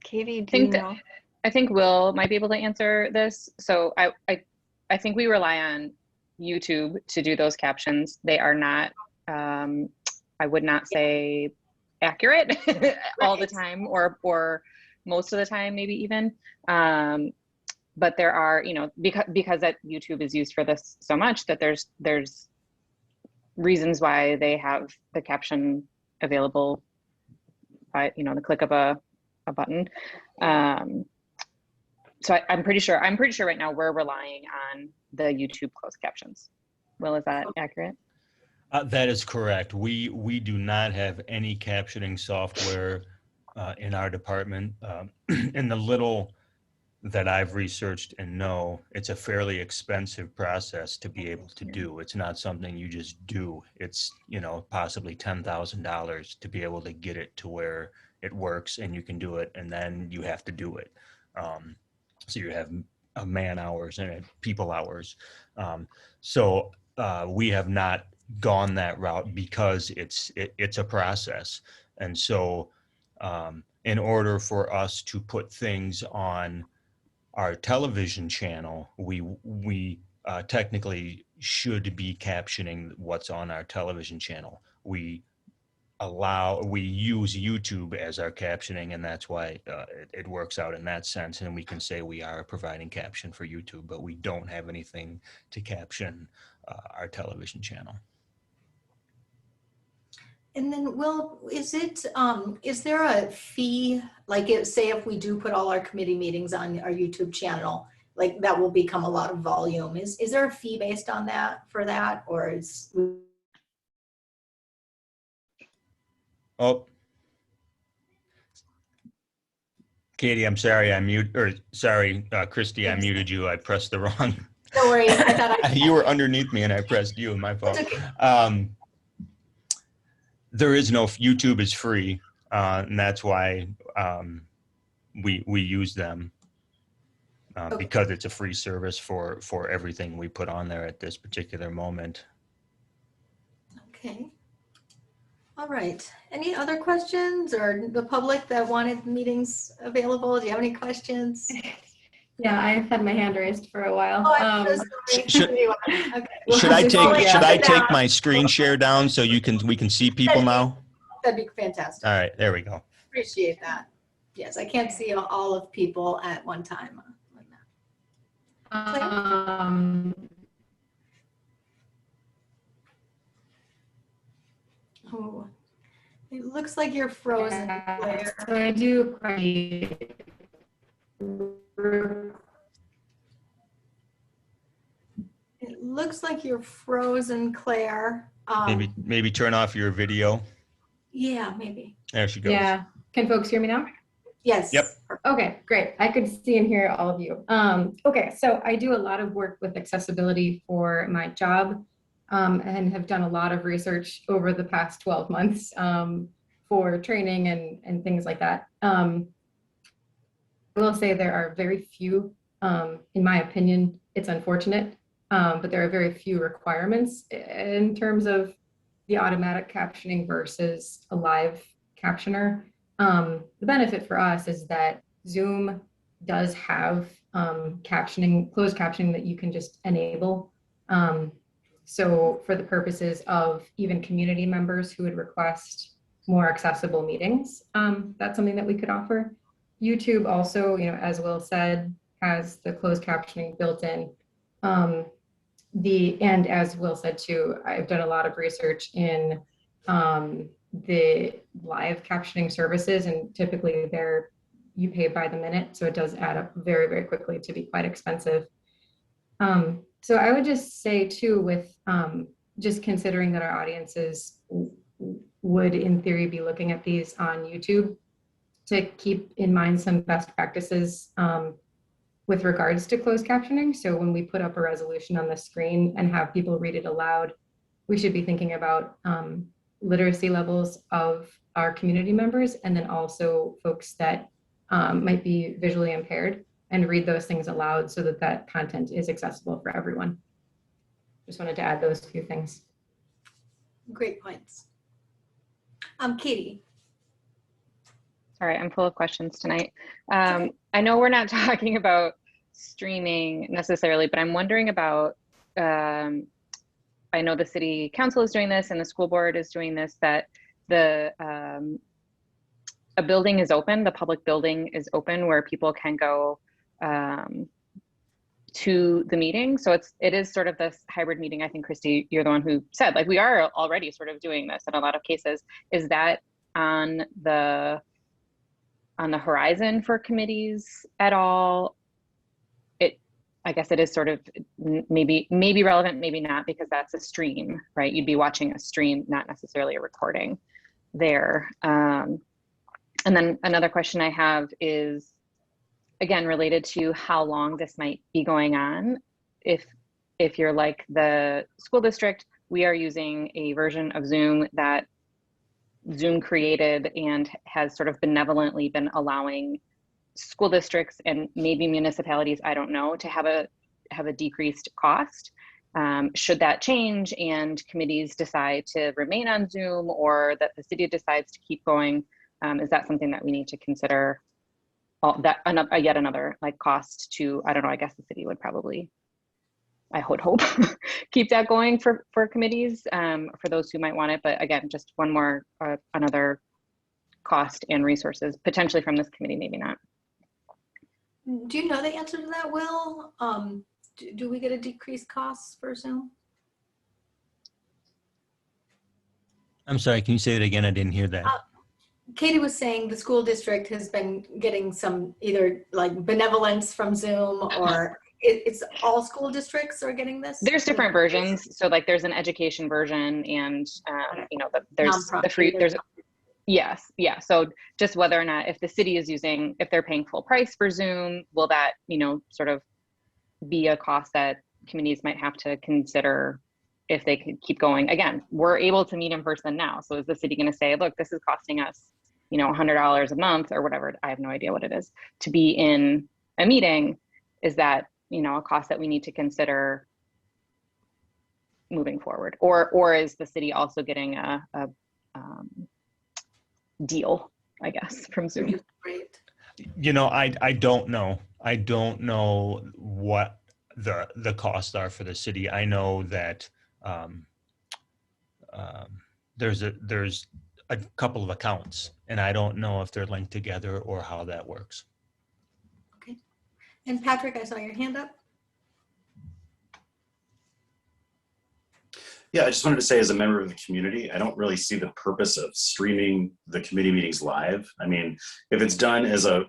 Katie, do you think that- know? I think Will might be able to answer this. So I think we rely on YouTube to do those captions. They are not, I would not say accurate all the time or most of the time, maybe even. But there are, because that YouTube is used for this so much that there's reasons why they have the caption available by, the click of a button. So I'm pretty sure right now we're relying on the YouTube closed captions. Will, is that accurate? That is correct. We do not have any captioning software in our department. In the little that I've researched and know, it's a fairly expensive process to be able to do. It's not something you just do. It's, possibly $10,000 to be able to get it to where it works and you can do it, and then you have to do it. So you have man hours and people hours. So we have not gone that route because it's a process. And so in order for us to put things on our television channel, we technically should be captioning what's on our television channel. We use YouTube as our captioning, and that's why it works out in that sense. And we can say we are providing caption for YouTube, but we don't have anything to caption our television channel. And then, Will, is there a fee, like say if we do put all our committee meetings on our YouTube channel, like that will become a lot of volume. Is there a fee based on that for that, or is? Oh, Katie, I'm sorry, Christy, I muted you. I pressed the wrong. No worries, I thought you were underneath me and I pressed you, my fault. Okay. There is no, YouTube is free, and that's why we use them Okay. because it's a free service for everything we put on there at this particular moment. Okay. All right. Any other questions, or the public that wanted meetings available? Do you have any questions? Yeah, I've had my hand raised for a while. Oh, I'm so sorry. Should I take down. my screen share down so we can see people now? That'd be fantastic. All right, there we go. Appreciate that. Yes, I can't see all of people at one time. Oh, it looks like you're frozen. Claire. So I do. It looks like you're frozen, Claire. Maybe turn off your video. Yeah, maybe. There she goes. Yeah. Can folks hear me now? Yes. Yep. Okay, great. I could see and hear all of you. Okay, so I do a lot of work with accessibility for my job and have done a lot of research over the past 12 months for training and things like that. I will say there are very few, in my opinion, it's unfortunate, but there are very few requirements in terms of the automatic captioning versus a live captioner. The benefit for us is that Zoom does have captioning, closed captioning that you can just enable. So for the purposes of even community members who would request more accessible meetings, that's something that we could offer. YouTube also, as Will said, has the closed captioning built in. And as Will said too, I've done a lot of research in the live captioning services, and typically you pay by the minute, so it does add up very, very quickly to be quite expensive. So I would just say too, with just considering that our audiences would in theory be looking at these on YouTube, to keep in mind some best practices with regards to closed captioning. So when we put up a resolution on the screen and have people read it aloud, we should be thinking about literacy levels of our community members, and then also folks that might be visually impaired, and read those things aloud so that that content is accessible for everyone. Just wanted to add those few things. Great points. Katie. All right, I'm full of questions tonight. I know we're not talking about streaming necessarily, but I'm wondering about, I know the city council is doing this and the school board is doing this, that a building is open, the public building is open where people can go to the meeting. So it is sort of this hybrid meeting. I think, Christy, you're the one who said, like, we are already sort of doing this in a lot of cases. Is that on the horizon for committees at all? I guess it is sort of maybe relevant, maybe not, because that's a stream, right? You'd be watching a stream, not necessarily a recording there. And then another question I have is, again, related to how long this might be going on. If you're like the school district, we are using a version of Zoom that Zoom created and has sort of benevolently been allowing school districts and maybe municipalities, I don't know, to have a decreased cost. Should that change and committees decide to remain on Zoom, or that the city decides to keep going, is that something that we need to consider? Yet another like cost to, I don't know, I guess the city would probably, I would hope, keep that going for committees, for those who might want it. But again, just one more, another cost and resources, potentially from this committee, maybe not. Do you know the answer to that, Will? Do we get a decreased cost for Zoom? I'm sorry, can you say it again? I didn't hear that. Katie was saying the school district has been getting some either like benevolence from Zoom, or it's all school districts are getting this? There's different versions. So like there's an education version, and you know, there's the free, yes, yeah. So just whether or not, if the city is using, if they're paying full price for Zoom, will that, you know, sort of be a cost that communities might have to consider if they could keep going? Again, we're able to meet in person now. So is the city going to say, look, this is costing us, you know, $100 a month or whatever, I have no idea what it is, to be in a meeting? Is that, you know, a cost that we need to consider moving forward? Or is the city also getting a deal, I guess, from Zoom? Great. You know, I don't know. I don't know what the costs are for the city. I know that there's a couple of accounts, and I don't know if they're linked together or how that works. Okay. And Patrick, I saw your hand up. Yeah, I just wanted to say, as a member of the community, I don't really see the purpose of streaming the committee meetings live. I mean, if it's done as a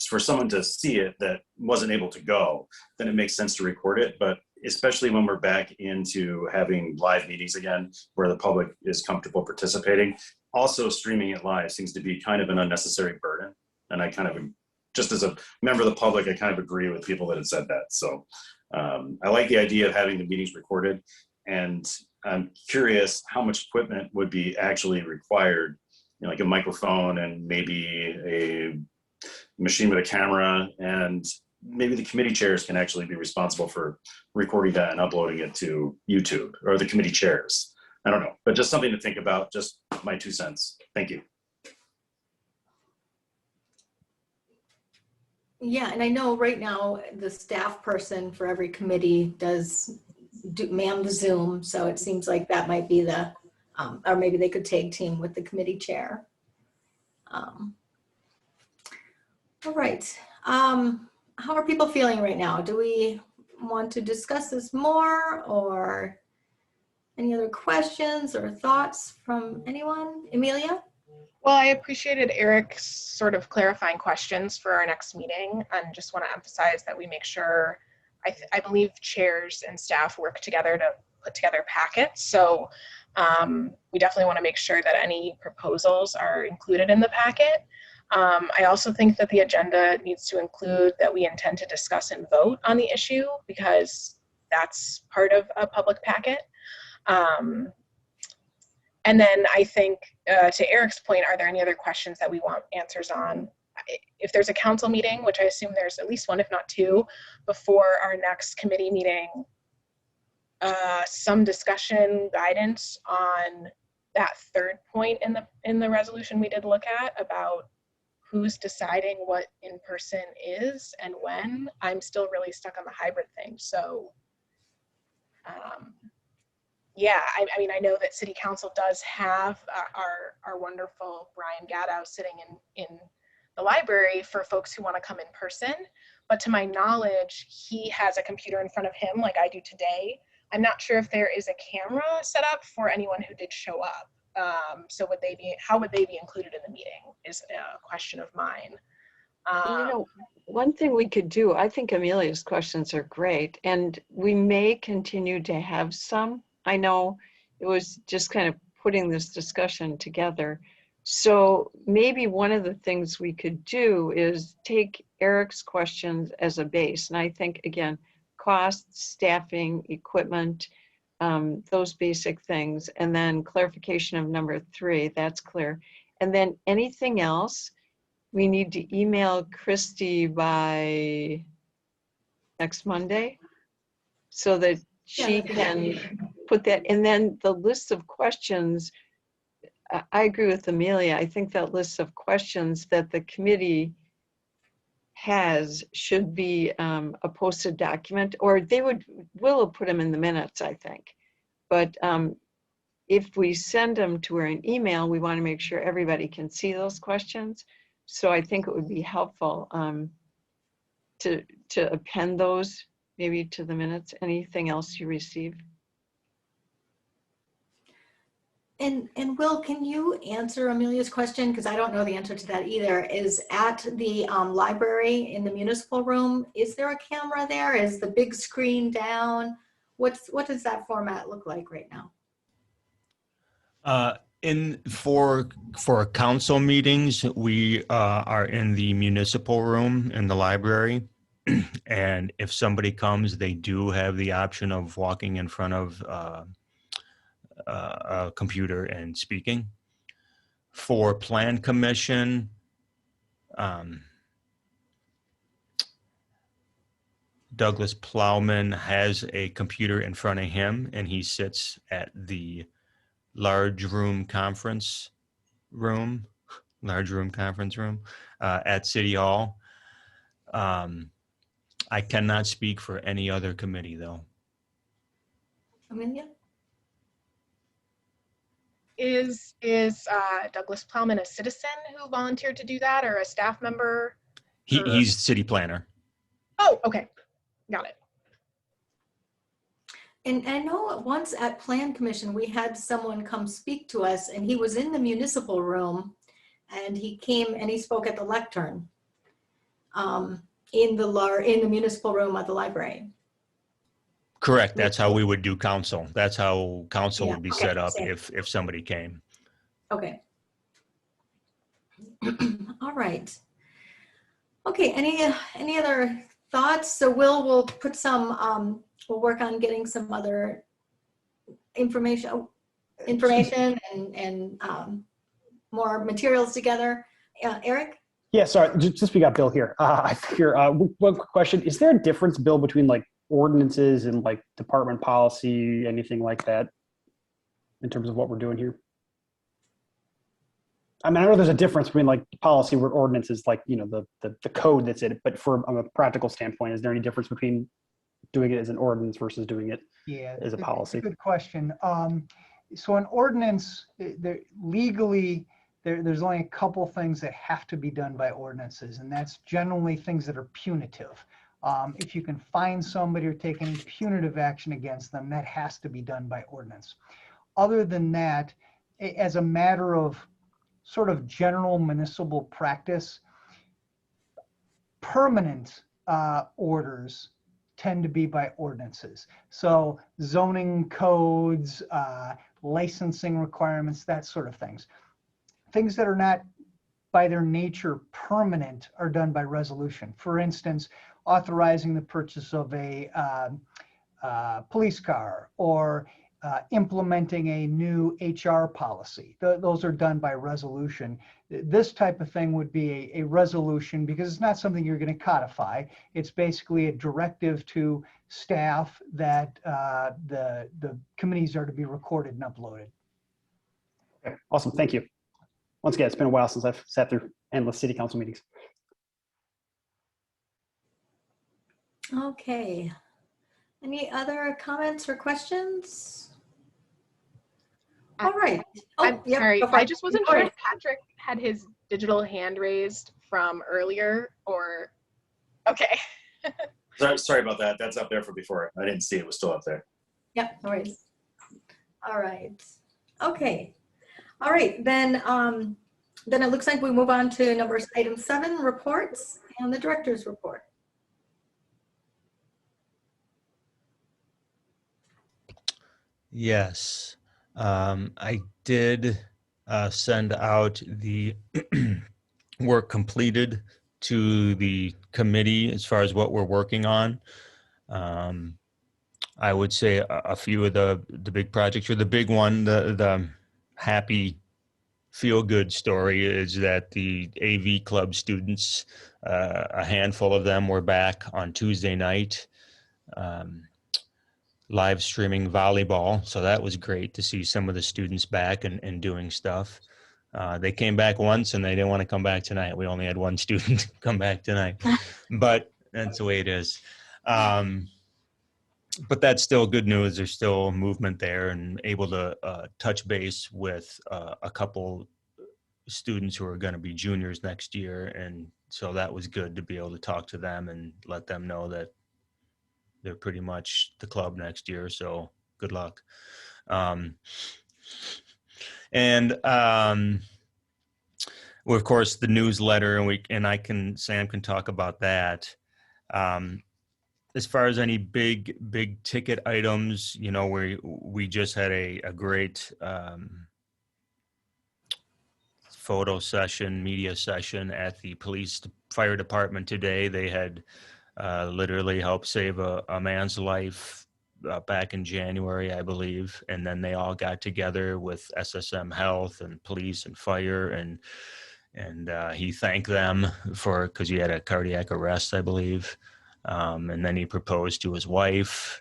for someone to see it that wasn't able to go, then it makes sense to record it. But especially when we're back into having live meetings again, where the public is comfortable participating, also streaming it live seems to be kind of an unnecessary burden. And I kind of, just as a member of the public, I kind of agree with people that have said that. So I like the idea of having the meetings recorded. And I'm curious how much equipment would be actually required, you know, like a microphone and maybe a machine with a camera, and maybe the committee chairs can actually be responsible for recording that and uploading it to YouTube, or the committee chairs. I don't know, but just something to think about, just my 2 cents. Thank you. Yeah, and I know right now the staff person for every committee does man the Zoom, so it seems like that might be the, or maybe they could tag team with the committee chair. All right, how are people feeling right now? Do we want to discuss this more, or any other questions or thoughts from anyone? Amelia? Well, I appreciated Eric's sort of clarifying questions for our next meeting, and just want to emphasize that we make sure, I believe chairs and staff work together to put together packets. So we definitely want to make sure that any proposals are included in the packet. I also think that the agenda needs to include that we intend to discuss and vote on the issue, because that's part of a public packet. And then I think, to Eric's point, are there any other questions that we want answers on? If there's a council meeting, which I assume there's at least one, if not two, before our next committee meeting, some discussion, guidance on that third point in the resolution we did look at about who's deciding what in-person is and when. I'm still really stuck on the hybrid thing. So yeah, I mean, I know that City Council does have our wonderful Brian Gatto sitting in the library for folks who want to come in person. But to my knowledge, he has a computer in front of him like I do today. I'm not sure if there is a camera set up for anyone who did show up. So how would they be included in the meeting is a question of mine. You know, one thing we could do, I think Amelia's questions are great, and we may continue to have some. I know it was just kind of putting this discussion together. So maybe one of the things we could do is take Eric's questions as a base. And I think, again, costs, staffing, equipment, those basic things, and then clarification of number 3, that's clear. And then anything else, we need to email Christy by next Monday so that she can put that, and then the list of questions, I agree with Amelia. I think that list of questions that the committee has should be a posted document, or will put them in the minutes, I think. But if we send them to her in email, we want to make sure everybody can see those questions. So I think it would be helpful to append those maybe to the minutes. Anything else you receive? And Will, can you answer Amelia's question? Because I don't know the answer to that either. Is at the library in the municipal room, is there a camera there? Is the big screen down? What does that format look like right now? For council meetings, we are in the municipal room in the library. And if somebody comes, they do have the option of walking in front of a computer and speaking. For Plan Commission, Douglas Plowman has a computer in front of him, and he sits at the large room conference room at City Hall. I cannot speak for any other committee, though. Amelia? Is Douglas Plowman a citizen who volunteered to do that, or a staff member? He's city planner. Oh, okay. Got it. And I know once at Plan Commission, we had someone come speak to us, and he was in the municipal room, and he came and he spoke at the lectern in the municipal room at the library. Correct. That's how we would do council. That's how council would be set up same. if somebody came. Okay. All right. Okay, any other thoughts? So we'll put some, we'll work on getting some other information and more materials together. Eric? Yeah, sorry, just we got Bill here. I figure, one quick question. Is there a difference, Bill, between like ordinances and like department policy, anything like that, in terms of what we're doing here? I mean, I know there's a difference between like policy where ordinances, like, you know, the code that's in it, but from a practical standpoint, is there any difference between doing it as an ordinance versus doing it as a policy? Good question. So an ordinance, legally, there's only a couple things that have to be done by ordinances, and that's generally things that are punitive. If you can find somebody or take any punitive action against them, that has to be done by ordinance. Other than that, as a matter of sort of general municipal practice, permanent orders tend to be by ordinances. So zoning codes, licensing requirements, that sort of things. Things that are not by their nature permanent are done by resolution. For instance, authorizing the purchase of a police car, or implementing a new HR policy. Those are done by resolution. This type of thing would be a resolution, because it's not something you're going to codify. It's basically a directive to staff that the committees are to be recorded and uploaded. Okay, awesome, thank you. Once again, it's been a while since I've sat through endless city council meetings. Okay. Any other comments or questions? All right. I'm sorry, I just wasn't sure if Patrick had his digital hand raised from earlier, or, okay. Sorry about that. That's up there for before. I didn't see it was still up there. Yep, no worries. All right. Okay. All right, then it looks like we move on to item 7, reports and the director's report. Yes, I did send out the work completed to the committee as far as what we're working on. I would say a few of the big projects, or the big one, the happy feel-good story is that the AV Club students, a handful of them were back on Tuesday night, live streaming volleyball. So that was great to see some of the students back and doing stuff. They came back once and they didn't want to come back tonight. We only had one student come back tonight, but that's the way it is. But that's still good news. There's still movement there, and able to touch base with a couple students who are going to be juniors next year. And so that was good to be able to talk to them and let them know that they're pretty much the club next year. So good luck. Well, of course, the newsletter, and Sam can talk about that. As far as any big ticket items, you know, we just had a great photo session, media session at the fire department today. They had literally helped save a man's life back in January, I believe. And then they all got together with SSM Health and police and fire, and he thanked them because he had a cardiac arrest, I believe. And then he proposed to his wife.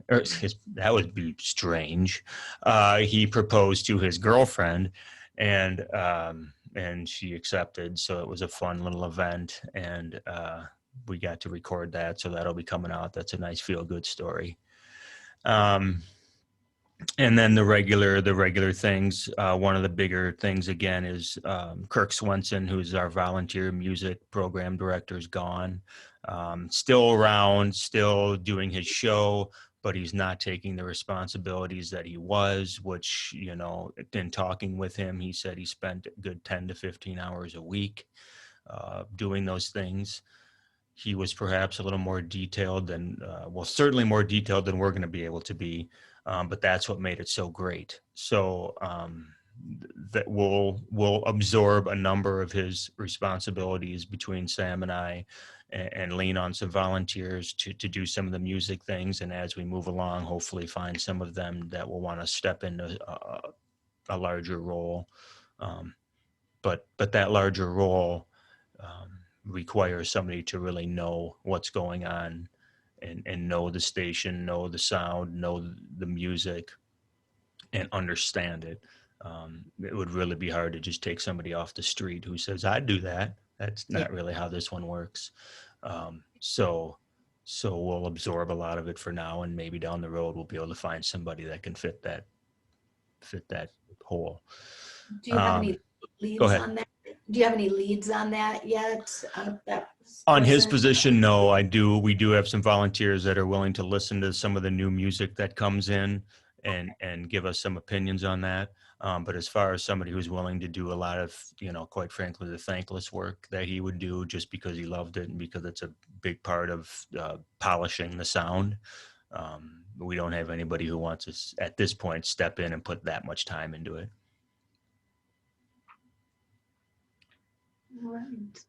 That would be strange. He proposed to his girlfriend, and she accepted. So it was a fun little event, and we got to record that. So that'll be coming out. That's a nice feel-good story. And then the regular things. One of the bigger things again is Kirk Swenson, who's our volunteer music program director, is gone. Still around, still doing his show, but he's not taking the responsibilities that he was, which, you know, in talking with him, he said he spent a good 10 to 15 hours a week doing those things. He was perhaps a little more detailed than, certainly more detailed than we're going to be able to be. But that's what made it so great. So that we'll absorb a number of his responsibilities between Sam and I, and lean on some volunteers to do some of the music things. And as we move along, hopefully find some of them that will want to step into a larger role. But that larger role requires somebody to really know what's going on and know the station, know the sound, know the music, and understand it. It would really be hard to just take somebody off the street who says, "I'd do that." That's not really how this one works. So we'll absorb a lot of it for now, and maybe down the road we'll be able to find somebody that can fit that hole. Do you have any leads go ahead. on that? Do you have any leads on that yet? On his position, no, I do. We do have some volunteers that are willing to listen to some of the new music that comes in and give us some opinions on that. But as far as somebody who's willing to do a lot of, you know, quite frankly, the thankless work that he would do just because he loved it and because it's a big part of polishing the sound, we don't have anybody who wants to, at this point, step in and put that much time into it. All right.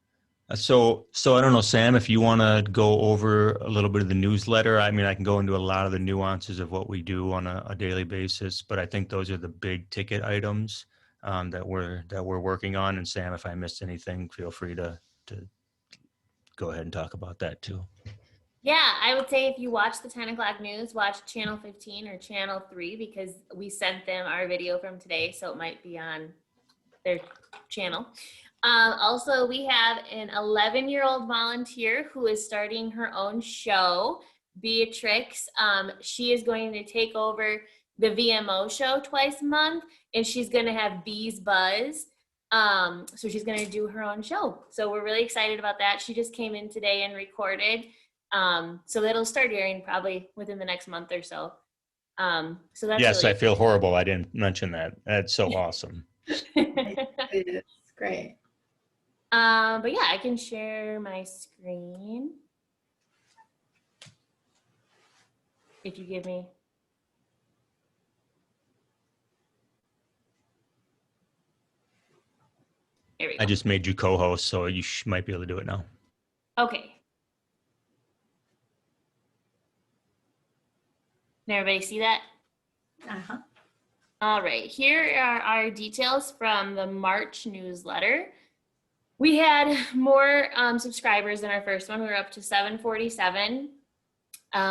So I don't know, Sam, if you want to go over a little bit of the newsletter. I mean, I can go into a lot of the nuances of what we do on a daily basis, but I think those are the big ticket items that we're working on. And Sam, if I missed anything, feel free to go ahead and talk about that too. Yeah, I would say if you watch the 10 o'clock news, watch channel 15 or channel 3, because we sent them our video from today, so it might be on their channel. Also, we have an 11-year-old volunteer who is starting her own show, Beatrix. She is going to take over the VMO show twice a month, and she's going to have Bees Buzz. So she's going to do her own show. So we're really excited about that. She just came in today and recorded. So that'll start airing probably within the next month or so. So that's yes, really I feel horrible. I didn't mention that. That's so awesome. It is great. But yeah, I can share my screen. If you give me. There we go. I just made you co-host, so you might be able to do it now. Okay. Can everybody see that? Uh-huh. All right, here are our details from the March newsletter. We had more subscribers than our first one. We were up to 747.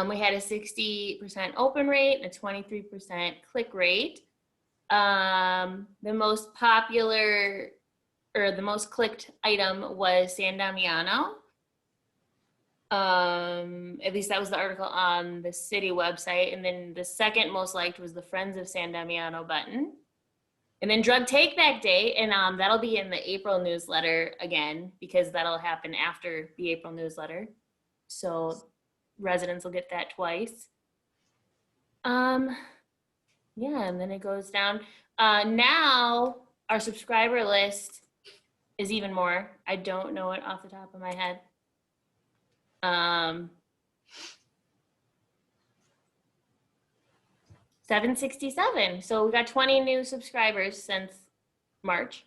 We had a 60% open rate and a 23% click rate. The most popular or the most clicked item was San Damiano. At least that was the article on the city website. And then the second most liked was the Friends of San Damiano button. And then Drug Take Back Day, and that'll be in the April newsletter again, because that'll happen after the April newsletter. So residents will get that twice. Yeah, and then it goes down. Now our subscriber list is even more. I don't know it off the top of my head. 767. So we got 20 new subscribers since March.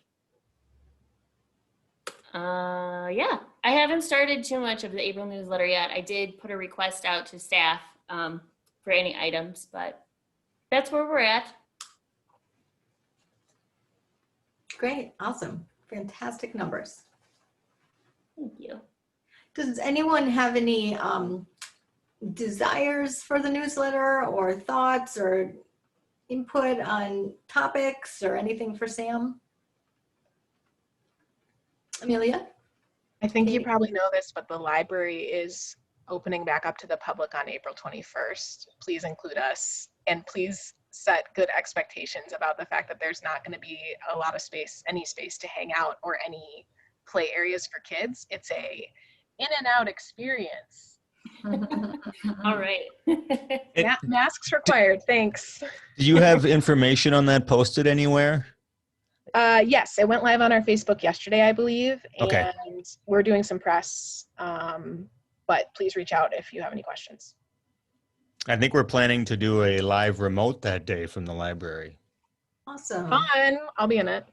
Yeah, I haven't started too much of the April newsletter yet. I did put a request out to staff for any items, but that's where we're at. Great, awesome, fantastic numbers. Thank you. Does anyone have any desires for the newsletter or thoughts or input on topics or anything for Sam? Amelia? I think you probably know this, but the library is opening back up to the public on April 21st. Please include us, and please set good expectations about the fact that there's not going to be a lot of space, any space to hang out or any play areas for kids. It's a in and out experience. All right. Masks required, thanks. Do you have information on that posted anywhere? Yes, it went live on our Facebook yesterday, I believe, Okay. and we're doing some press, but please reach out if you have any questions. I think we're planning to do a live remote that day from the library. Awesome. Fun, I'll be in it.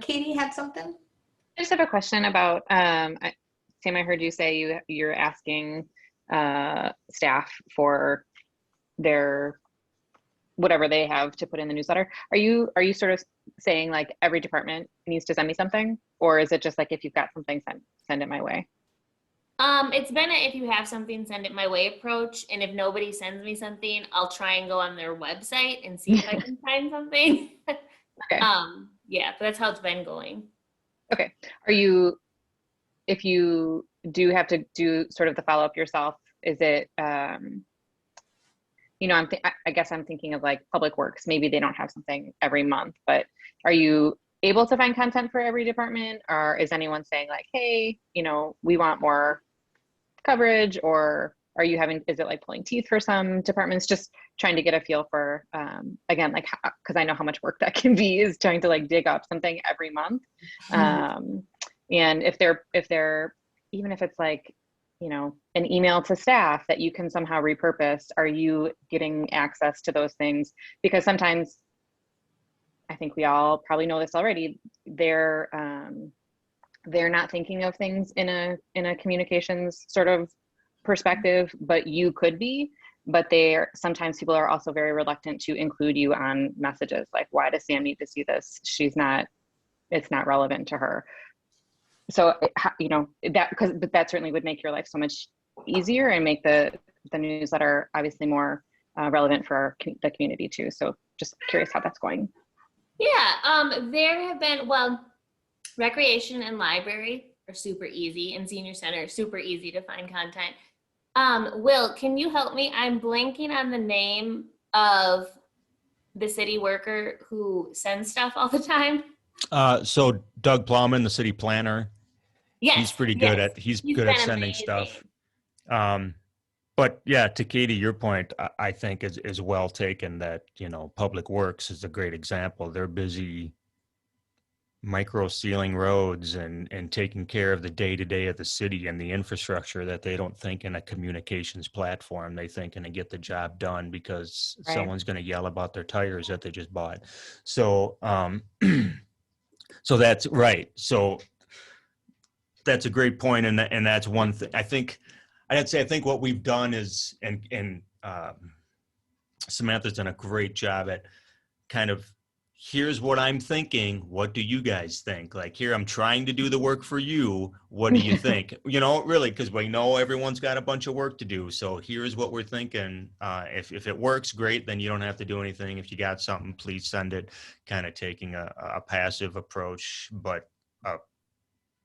Katie had something? I just have a question about, Sam, I heard you say you're asking staff for their, whatever they have to put in the newsletter. Are you sort of saying like every department needs to send me something? Or is it just like, if you've got something, send it my way? It's been a if you have something, send it my way approach. And if nobody sends me something, I'll try and go on their website and see if I can find something. Okay. Yeah, but that's how it's been going. Okay. If you do have to do sort of the follow-up yourself, is it, you know, I guess I'm thinking of like Public Works. Maybe they don't have something every month, but are you able to find content for every department? Or is anyone saying like, hey, you know, we want more coverage? Or are you is it like pulling teeth for some departments? Just trying to get a feel for, again, like, because I know how much work that can be, is trying to like dig up something every month. And if they're, even if it's like, you know, an email to staff that you can somehow repurpose, are you getting access to those things? Because sometimes, I think we all probably know this already, they're not thinking of things in a communications sort of perspective, but you could be. But sometimes people are also very reluctant to include you on messages. Like, why does Sam need to see this? It's not relevant to her. So, you know, but that certainly would make your life so much easier and make the newsletter obviously more relevant for the community too. So just curious how that's going. Yeah, there have been, well, recreation and library are super easy, and senior center are super easy to find content. Will, can you help me? I'm blanking on the name of the city worker who sends stuff all the time. So Doug Plowman, the city planner, Yes, he's pretty good he's good at sending amazing stuff. But yeah, to Katie, your point, I think is well taken, that, you know, Public Works is a great example. They're busy micro sealing roads and taking care of the day-to-day of the city and the infrastructure that they don't think in a communications platform. They think in a get the job done because someone's going to yell about their tires that they just bought. So, so that's right. So that's a great point. And that's one thing I think, I think what we've done is, and Samantha's done a great job at kind of, here's what I'm thinking. What do you guys think? Like, here, I'm trying to do the work for you. What do you think? You know, really, because we know everyone's got a bunch of work to do. So here's what we're thinking. If it works, great, then you don't have to do anything. If you got something, please send it. Kind of taking a passive approach, but a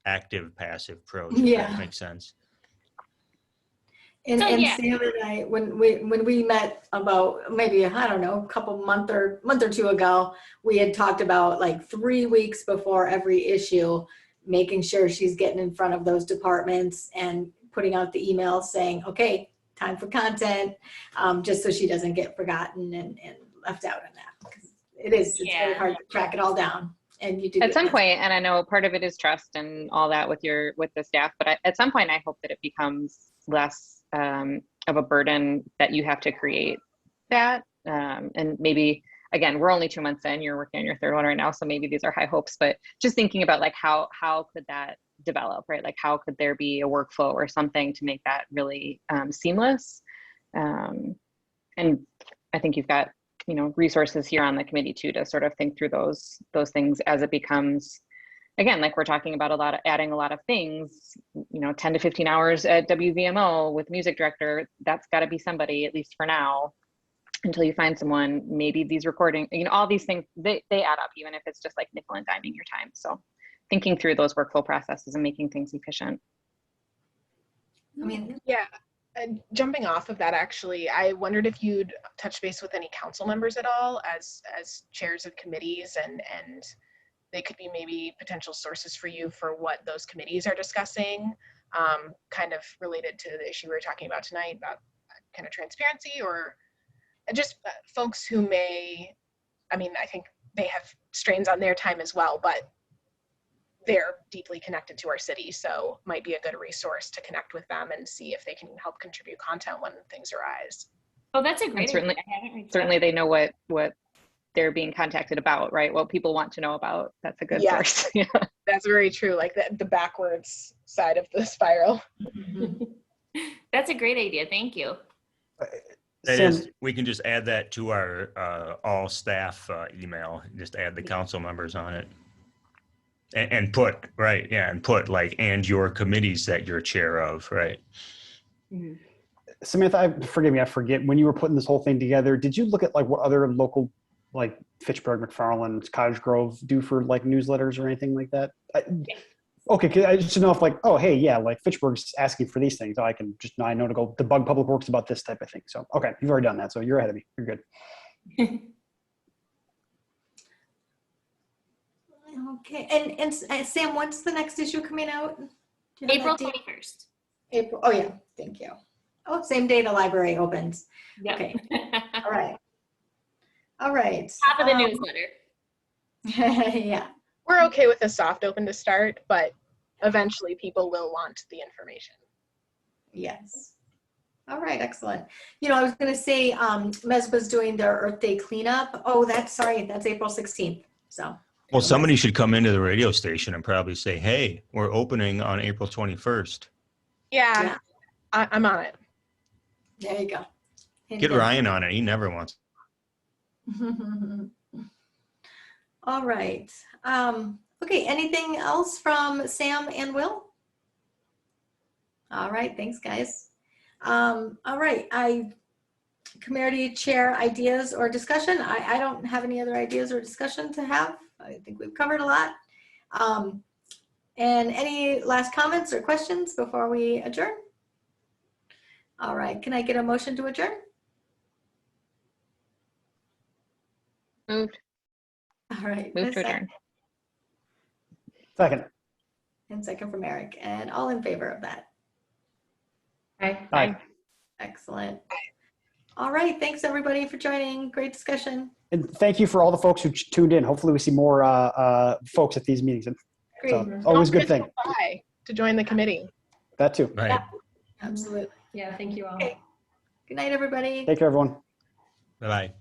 active passive approach, if that makes sense. And, So, and yeah. Sam and I, when we met about maybe, I don't know, a couple month or two ago, we had talked about like 3 weeks before every issue, making sure she's getting in front of those departments and putting out the emails saying, okay, time for content, just so she doesn't get forgotten and left out on that. 'Cause it's very hard to track it all down. And you do At some point, and I know part of it is trust and all that with the staff, but at some point I hope that it becomes less of a burden that you have to create that. And maybe, again, we're only 2 months in, you're working on your third one right now, so maybe these are high hopes, but just thinking about like how could that develop, right? Like how could there be a workflow or something to make that really seamless? And I think you've got, you know, resources here on the committee too to sort of think through those things as it becomes, again, like we're talking about adding a lot of things, you know, 10 to 15 hours at WVMO with music director, that's got to be somebody, at least for now, until you find someone. Maybe these recording, you know, all these things, they add up, even if it's just like nickel and diming your time. So thinking through those workflow processes and making things efficient. I mean, Yeah. Jumping off of that, actually, I wondered if you'd touch base with any council members at all as chairs of committees, and they could be maybe potential sources for you for what those committees are discussing, kind of related to the issue we were talking about tonight about kind of transparency, or just folks who may, I mean, I think they have strains on their time as well, but they're deeply connected to our city, so might be a good resource to connect with them and see if they can help contribute content when things arise. Oh, that's a great certainly, idea. I haven't reached certainly out. they know what they're being contacted about, right? What people want to know about. That's a good source. Yeah. That's very true. Like the backwards side of the spiral. That's a great idea. Thank you. We can just add that to our all staff email. Just add the council members on it. And put, right, yeah, and put like, and your committees that you're chair of, right? Samantha, forgive me, I forget, when you were putting this whole thing together, did you look at like what other local, like Fitchburg, McFarland, Cottage Grove do for like newsletters or anything like that? Okay, 'cause I just know if like, oh, hey, yeah, like Fitchburg's asking for these things. I can just, now I know to go debug Public Works about this type of thing. So, okay, you've already done that. So you're ahead of me. You're good. okay. And Sam, when's the next issue coming out? April 21st. April. Oh yeah, thank you. Oh, same day the library opens. Yep. Okay. All right. All right. Top of the newsletter. Yeah. We're okay with a soft open to start, but eventually people will want the information. Yes. All right, excellent. You know, I was going to say MESBA's doing their Earth Day cleanup. Oh, that's April 16th. So. Well, somebody should come into the radio station and probably say, hey, we're opening on April 21st. Yeah. I'm on it. There you go. Get Ryan on it. He never wants. All right. Okay, anything else from Sam and Will? All right, thanks guys. All right, community chair ideas or discussion. I don't have any other ideas or discussion to have. I think we've covered a lot. And any last comments or questions before we adjourn? All right, can I get a motion to adjourn? Moved. All right. Move to adjourn. Second. And second from Eric. And all in favor of that? Aye. Aye. Excellent. All right. Thanks everybody for joining. Great discussion. And thank you for all the folks who tuned in. Hopefully we see more folks at these meetings. So, always a good thing. Apply to join the committee. That too. Right. Yeah, absolutely. Yeah, thank you all. Okay. Good night, everybody. Take care, everyone. Bye-bye.